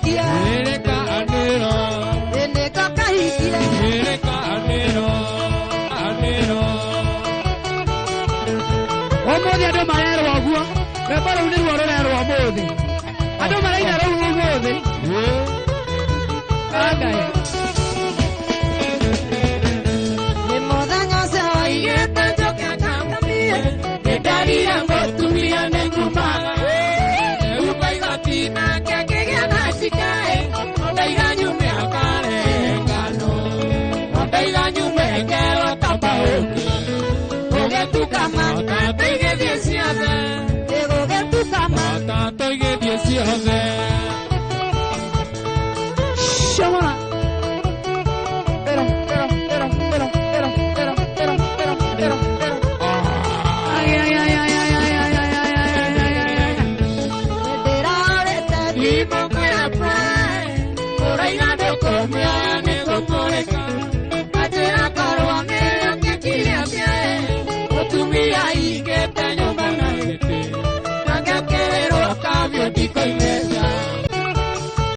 kahikia nĩko kahikire Ũmũthĩ andũ marerwo ũguo rwĩmbo rũu nĩruo rũrerwo ũmũthĩ andũ maraina rũu ũmũthĩ Ngai nĩ mũthenya ũcio waigĩte njoke kangamie nĩndarire mũtumia nĩngumaga ukaiga tina kĩngĩgĩa na cikaĩ ndaiga nyume akarengano ndaiga nyume ngero tabaũki ũgetuka mata tũigĩthie ciothe Mata tũigĩthie ciothe